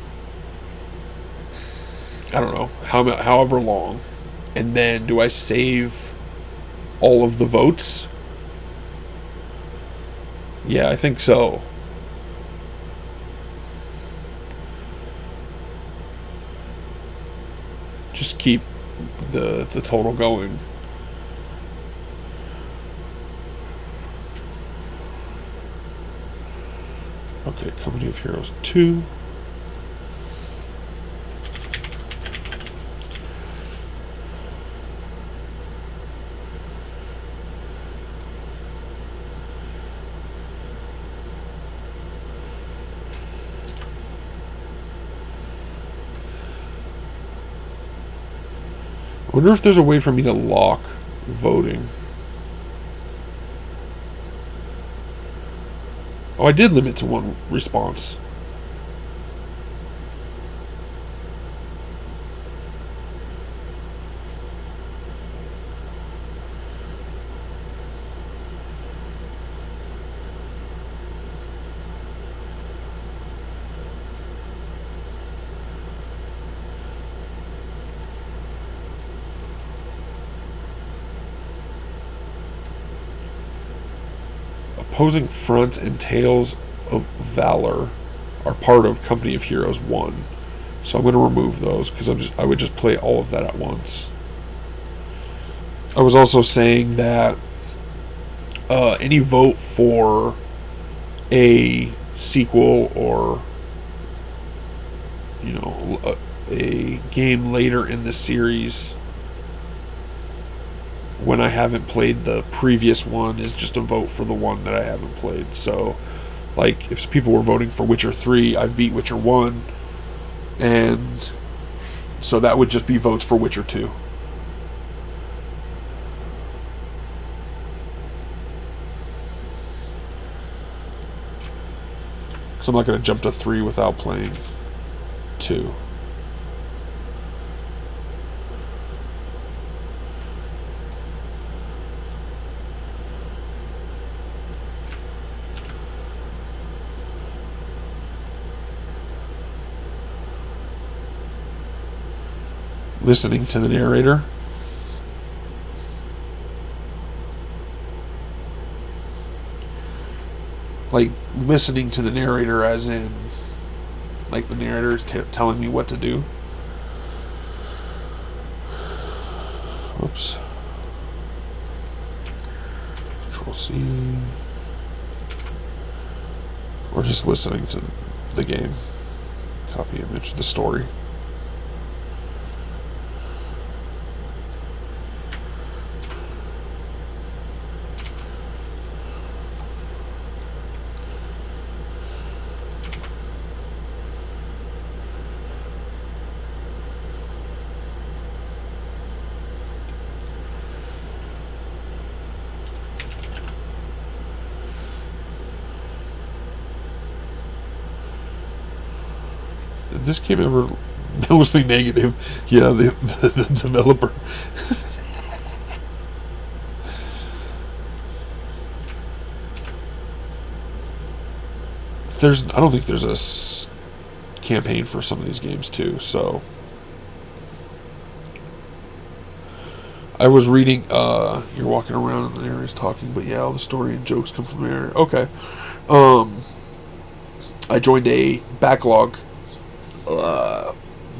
I don't know, however long, and then do I save all of the votes? Yeah, I think so. Just keep the total going. Okay, Company of Heroes 2. I wonder if there's a way for me to lock voting. Oh, I did limit to one response. Opposing fronts and Tales of Valor are part of Company of Heroes 1. So I'm going to remove those because I would just play all of that at once. I was also saying that any vote for a sequel or a game later in the series when I haven't played the previous one is just a vote for the one that I haven't played. So, like, if people were voting for Witcher 3, I've beat Witcher 1, and so that would just be votes for Witcher 2. Because I'm not going to jump to 3 without playing 2. Listening to the narrator. Like, listening to the narrator as in, like, the narrator is telling me what to do. Whoops. Control C. Or just listening to the game. Copy image, the story. This game ever mostly negative? Yeah, the developer. I don't think there's a campaign for some of these games too. So I was reading. You're walking around and the narrator's talking, but yeah, all the story and jokes come from there. Okay. I joined a Backlog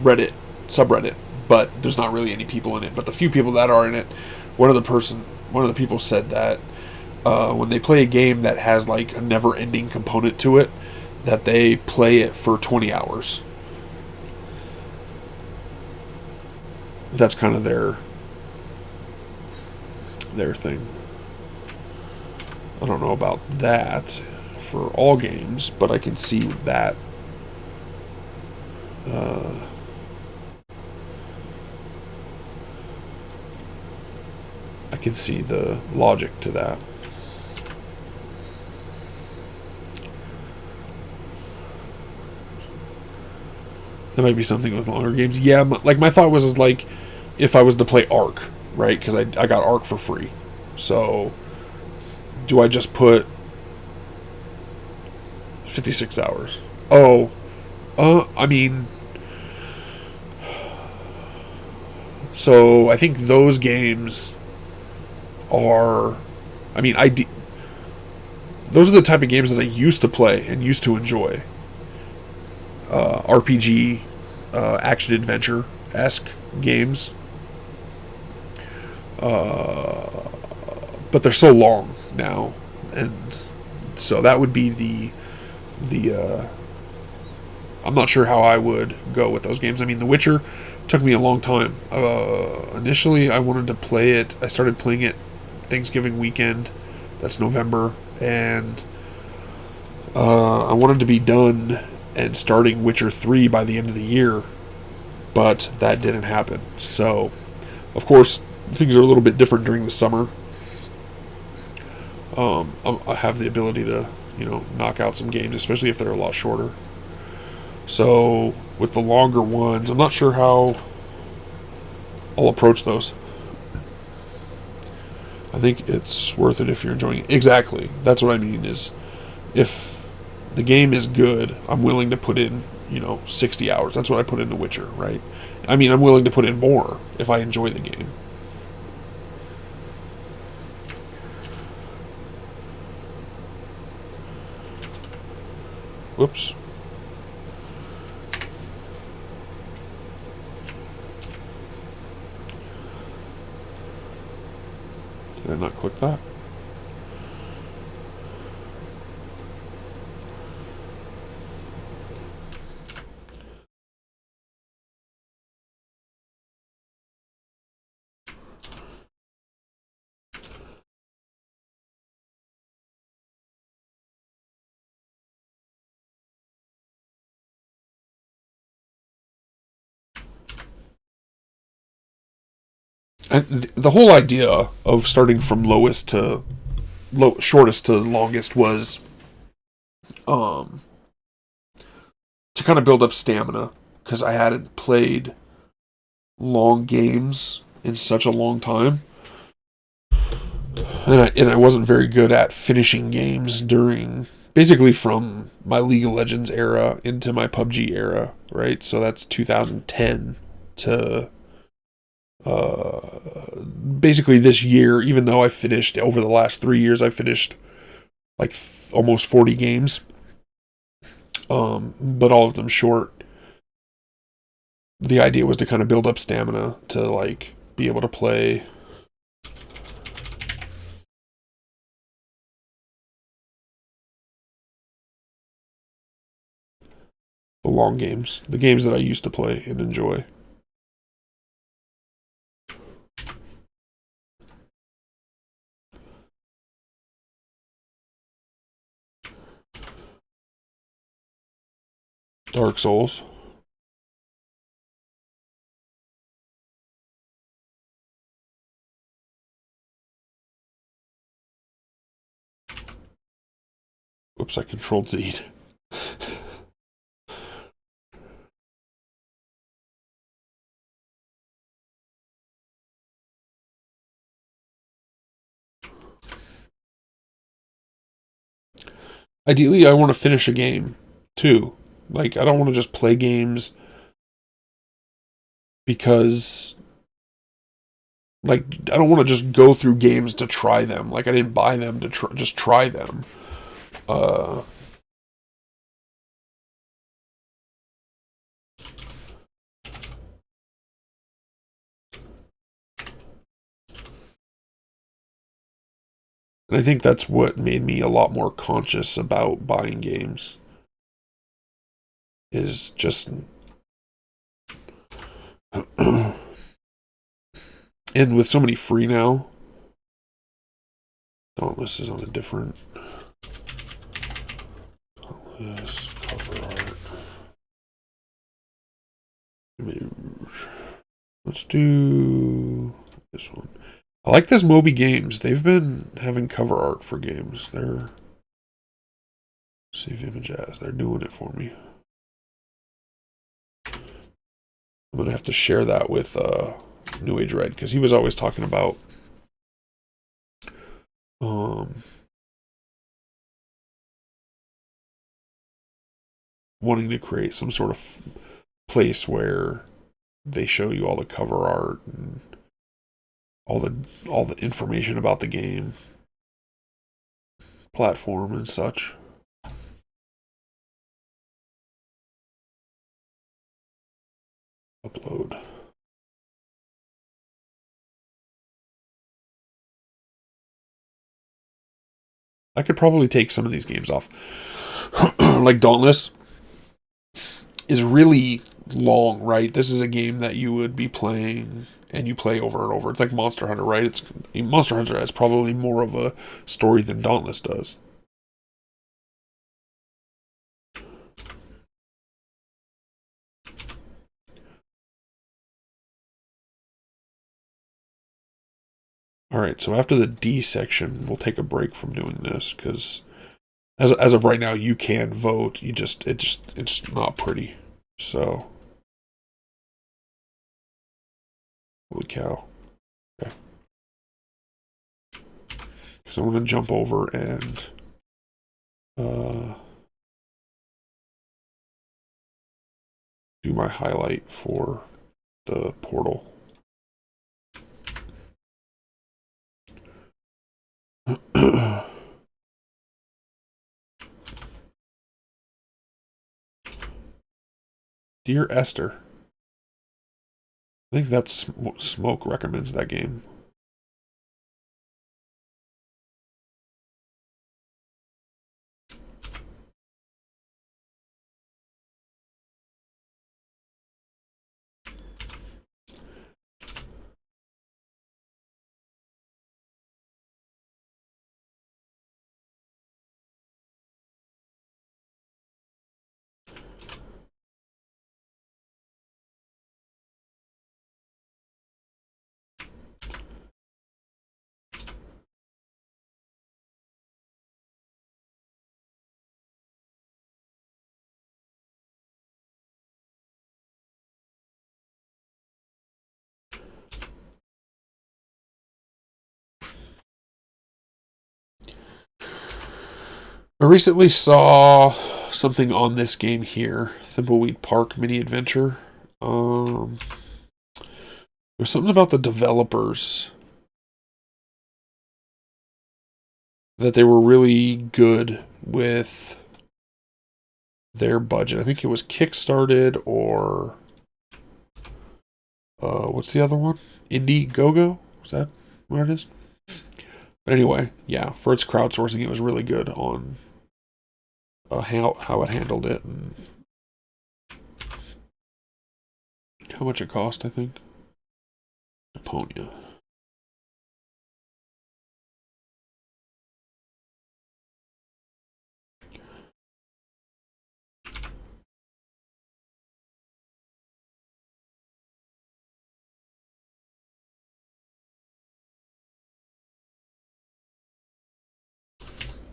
Reddit subreddit, but there's not really any people in it. But the few people that are in it, one of the people said that when they play a game that has like a never-ending component to it, that they play it for 20 hours. That's kind of their thing. I don't know about that for all games, but I can see that. I can see the logic to that. That might be something with longer games. Yeah, like my thought was like if I was to play Ark, right? Because I got Ark for free. So do I just put 56 hours? I mean, so I think those games are, I mean, those are the type of games that I used to play and used to enjoy. RPG, action adventure-esque games. But they're so long now, and so that would be the I'm not sure how I would go with those games. I mean, The Witcher took me a long time. Initially, I wanted to play it. I started playing it Thanksgiving weekend. That's November, and I wanted to be done and starting Witcher 3 by the end of the year, but that didn't happen. So Of course, things are a little bit different during the summer. I have the ability to, knock out some games, especially if they're a lot shorter. So with the longer ones, I'm not sure how I'll approach those. I think it's worth it if you're enjoying it. Exactly. That's what I mean is if the game is good, I'm willing to put in, 60 hours. That's what I put into Witcher, right? I mean, I'm willing to put in more if I enjoy the game. Whoops. Did I not click that? The whole idea of starting from shortest to longest was um, to kind of build up stamina because I hadn't played long games in such a long time, and I wasn't very good at finishing games during basically from my League of Legends era into my PUBG era, right? So that's 2010 to basically this year. Even though I finished over the last 3 years, I finished like almost 40 games, but all of them short. The idea was to kind of build up stamina to like be able to play the long games, the games that I used to play and enjoy. Dark Souls. Oops, I controlled Z. Ideally, I want to finish a game too. Like, I don't want to just play games because, like, I don't want to just go through games to try them. Like, I didn't buy them to just try them. Uh, and I think that's what made me a lot more conscious about buying games. Is just, and with so many free now, Dauntless is on a different. Dauntless cover art. Let's do this one. I like this Moby Games. They've been having cover art for games. They're save image as. They're doing it for me. I'm gonna have to share that with New Age Red because he was always talking about um, wanting to create some sort of place where they show you all the cover art and all the information about the game platform and such. Upload. I could probably take some of these games off. Like Dauntless is really long, right? This is a game that you would be playing and you play over and over. It's like Monster Hunter, right? It's Monster Hunter has probably more of a story than Dauntless does. All right, so after the D section, we'll take a break from doing this because as of right now, you can vote. It's not pretty. So, holy cow. Okay. So I'm gonna jump over and do my highlight for the portal. Dear Esther, I think that's Smoke recommends that game. I recently saw something on this game here, Thimbleweed Park Mini Adventure. There's something about the developers that they were really good with their budget. I think it was Kickstarted or what's the other one? Indiegogo? Is that what it is? But anyway, yeah, for its crowdsourcing, it was really good on how it handled it and how much it cost, I think. Deponia.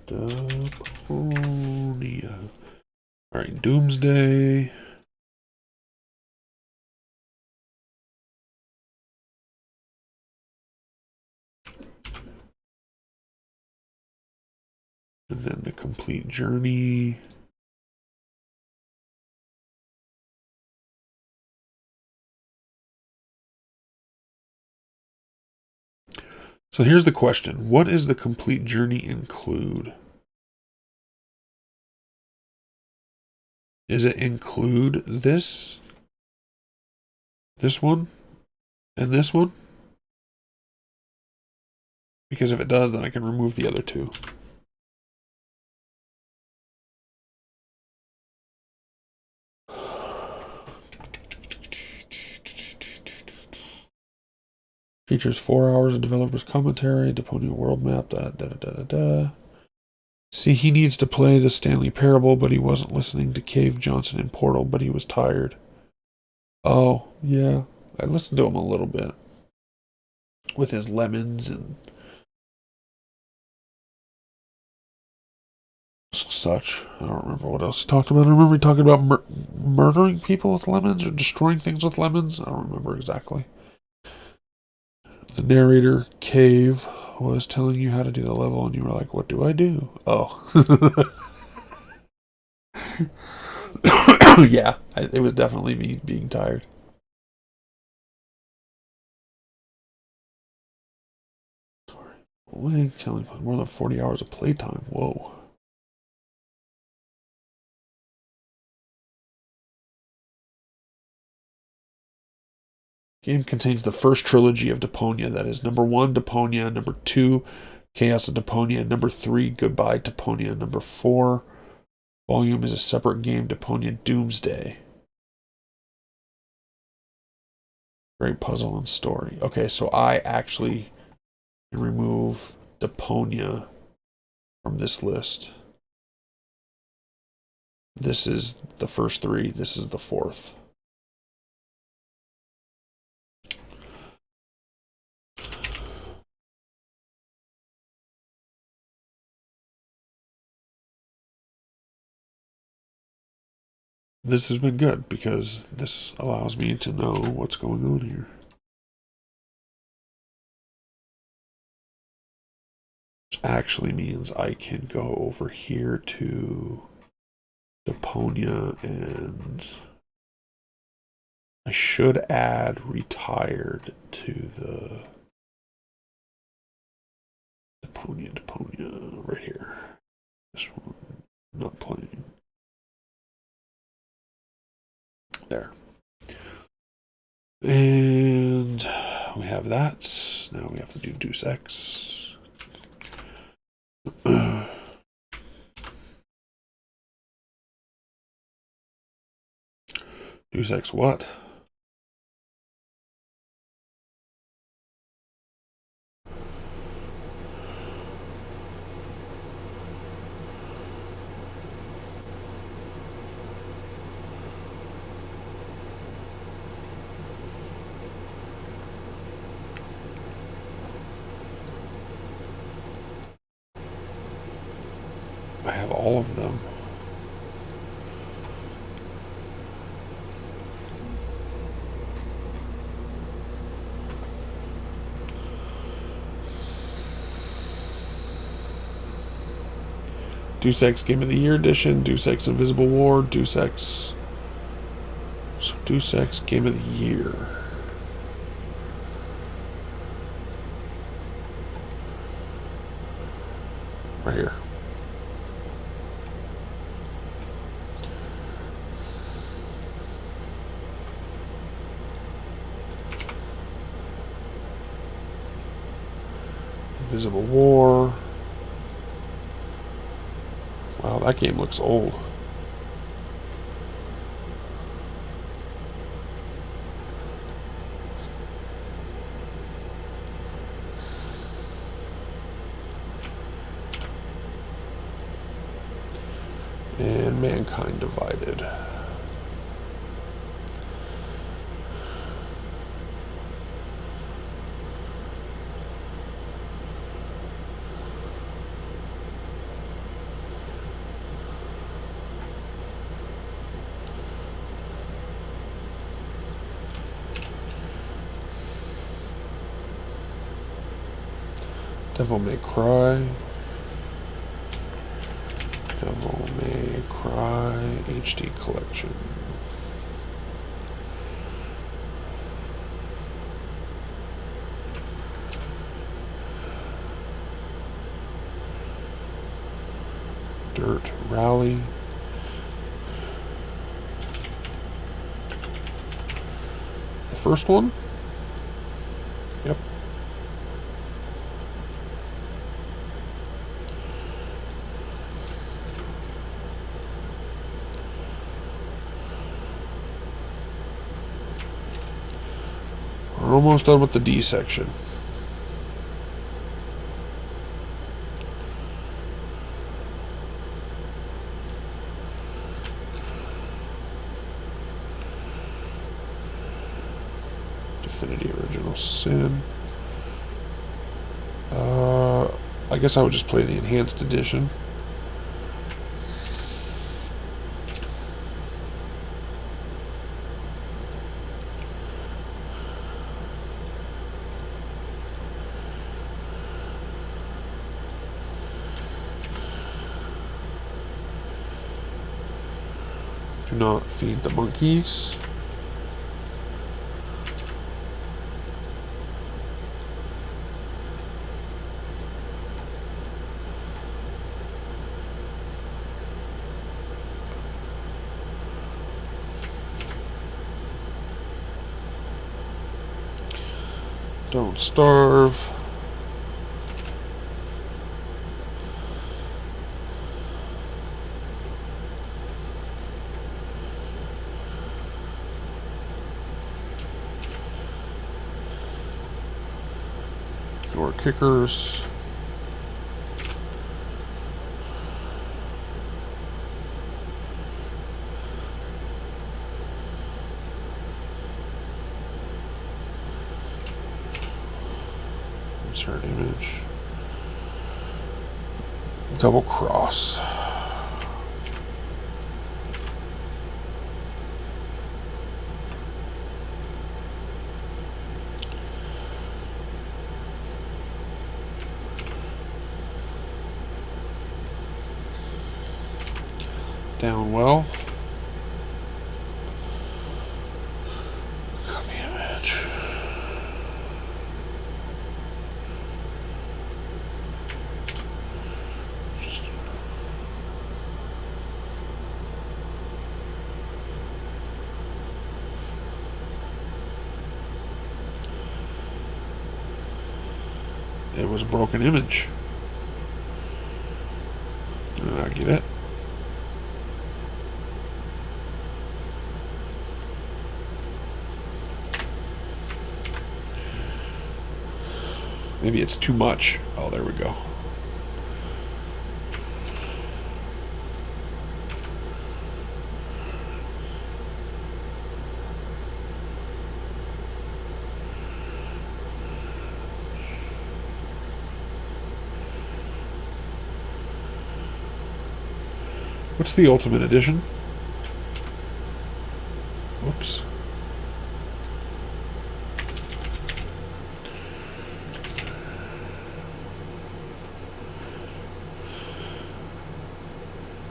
Deponia. Alright, Doomsday. And then the complete journey. So here's the question. What does the complete journey include? Does it include this one, and this one? Because if it does, then I can remove the other two. Features 4 hours of developer's commentary, Deponia world map, See, he needs to play the Stanley Parable, but he wasn't listening to Cave Johnson in Portal, but he was tired. Oh, yeah. I listened to him a little bit. With his lemons and such. I don't remember what else he talked about. I remember he talking about murdering people with lemons or destroying things with lemons. I don't remember exactly. The narrator, Cave, was telling you how to do the level, and you were like, what do I do? Oh. Yeah, it was definitely me being tired. Sorry. Telling more than 40 hours of playtime. Whoa. Game contains the first trilogy of Deponia. That is number 1, Deponia. Number 2, Chaos of Deponia. Number 3, Goodbye Deponia. Number 4, volume is a separate game, Deponia Doomsday. Great puzzle and story. Okay, so I actually can remove Deponia from this list. This is the first 3. This is the 4th. this has been good because this allows me to know what's going on here. Which actually means I can go over here to Deponia, and I should add retired to the Deponia right here. This one, not playing. There. And we have that. Now we have to do Deuce X. Deuce X what? I have all of them. Deuce X Game of the Year Edition, Deuce X Invisible War, Deuce X. So Deuce X Game of the Year. Right here. Invisible War. Wow, that game looks old. And Mankind Divided. Devil May Cry. Devil May Cry HD Collection. Dirt Rally. The first one? Yep. We're almost done with the D section. Infinity Original Sin. I guess I would just play the Enhanced Edition. Do not feed the monkeys. Don't starve. Your kickers. Insert image. Double cross. down well. Copy image. It was a broken image. Did I get it? Maybe it's too much. Oh, there we go. What's the Ultimate Edition? Whoops.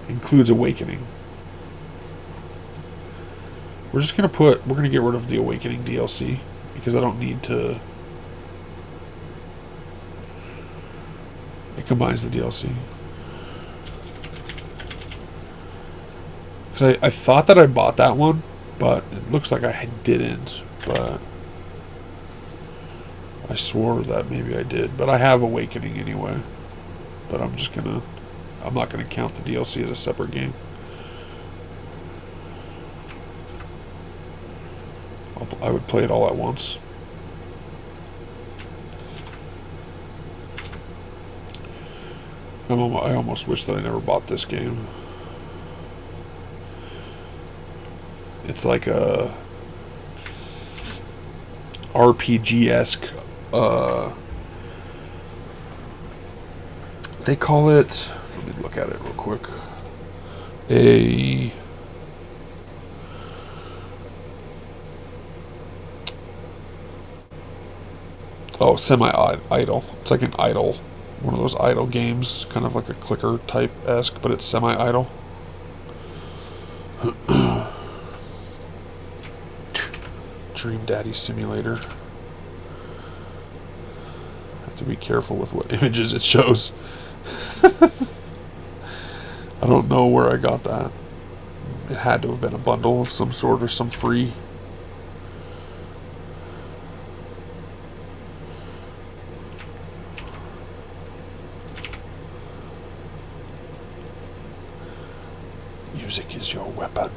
Includes Awakening. We're going to get rid of the Awakening DLC because I don't need to. It combines the DLC. Because I thought that I bought that one, but it looks like I didn't. But I swore that maybe I did. But I have Awakening anyway. But I'm not gonna count the DLC as a separate game. I would play it all at once. I almost wish that I never bought this game. It's like a RPG-esque. They call it. Let me look at it real quick. Semi-idle. It's like an idle, one of those idle games, kind of like a clicker type-esque, but it's semi-idle. Dream Daddy Simulator. Have to be careful with what images it shows. I don't know where I got that. It had to have been a bundle of some sort or some free. Music is your weapon.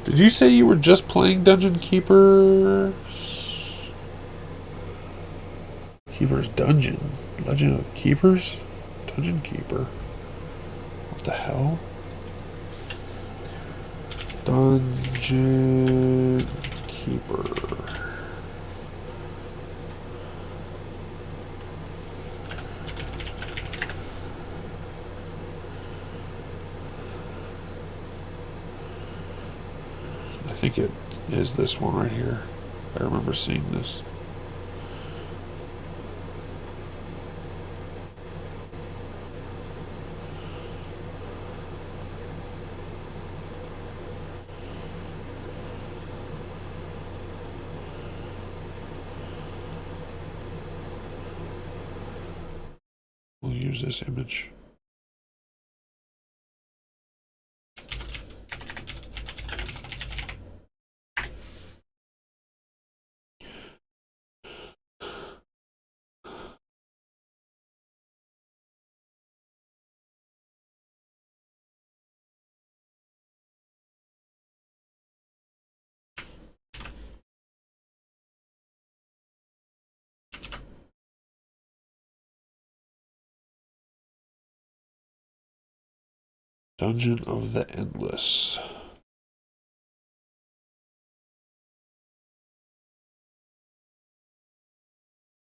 Did you say you were just playing Dungeon Keeper? Keeper's Dungeon? Legend of the Keepers? Dungeon Keeper. What the hell? Dungeon Keeper. I think it is this one right here. I remember seeing this. We'll use this image. Dungeon of the Endless.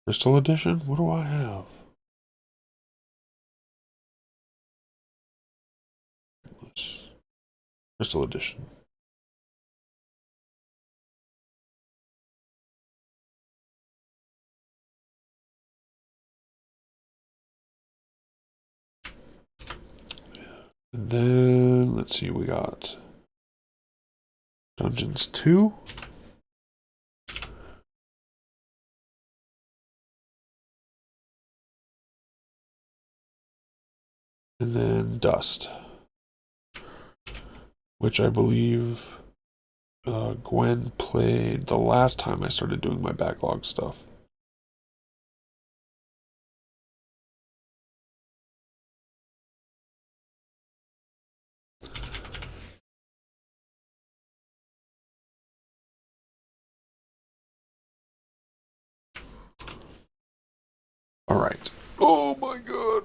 Crystal Edition? What do I have? Crystal Edition. And then, let's see, we got Dungeons 2. And then Dust, which I believe Gwen played the last time I started doing my backlog stuff. All right. Oh my god.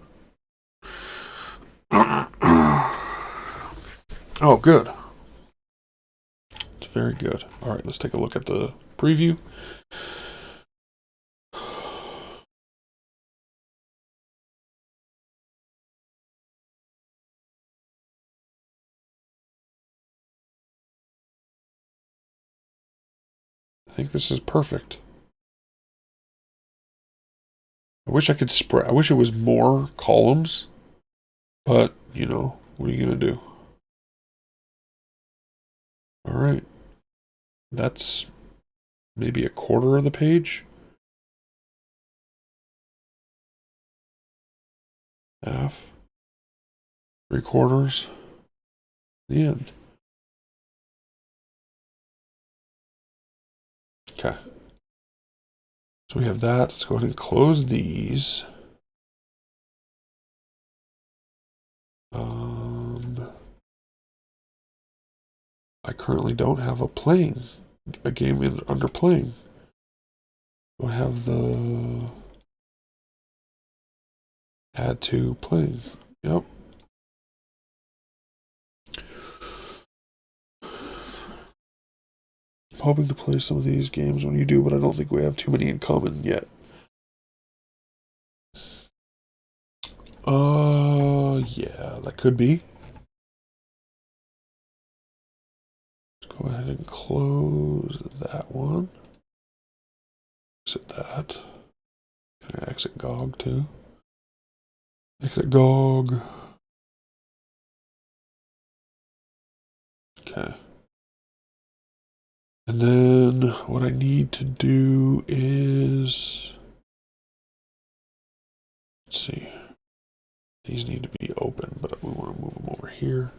Oh, good. It's very good. All right, let's take a look at the preview. I think this is perfect. I wish I could spread. I wish it was more columns, but you know, what are you gonna do? All right, that's maybe a quarter of the page. Half, 3/4, the end. Okay. So we have that. Let's go ahead and close these. I currently don't have a game under playing. Do I have the add to playing? Yep. I'm hoping to play some of these games when you do, but I don't think we have too many in common yet. Yeah, that could be. Let's go ahead and close that one. Exit that. Can I exit GOG too? Exit GOG. Okay. And then what I need to do is, let's see. These need to be open, but we want to move them over here.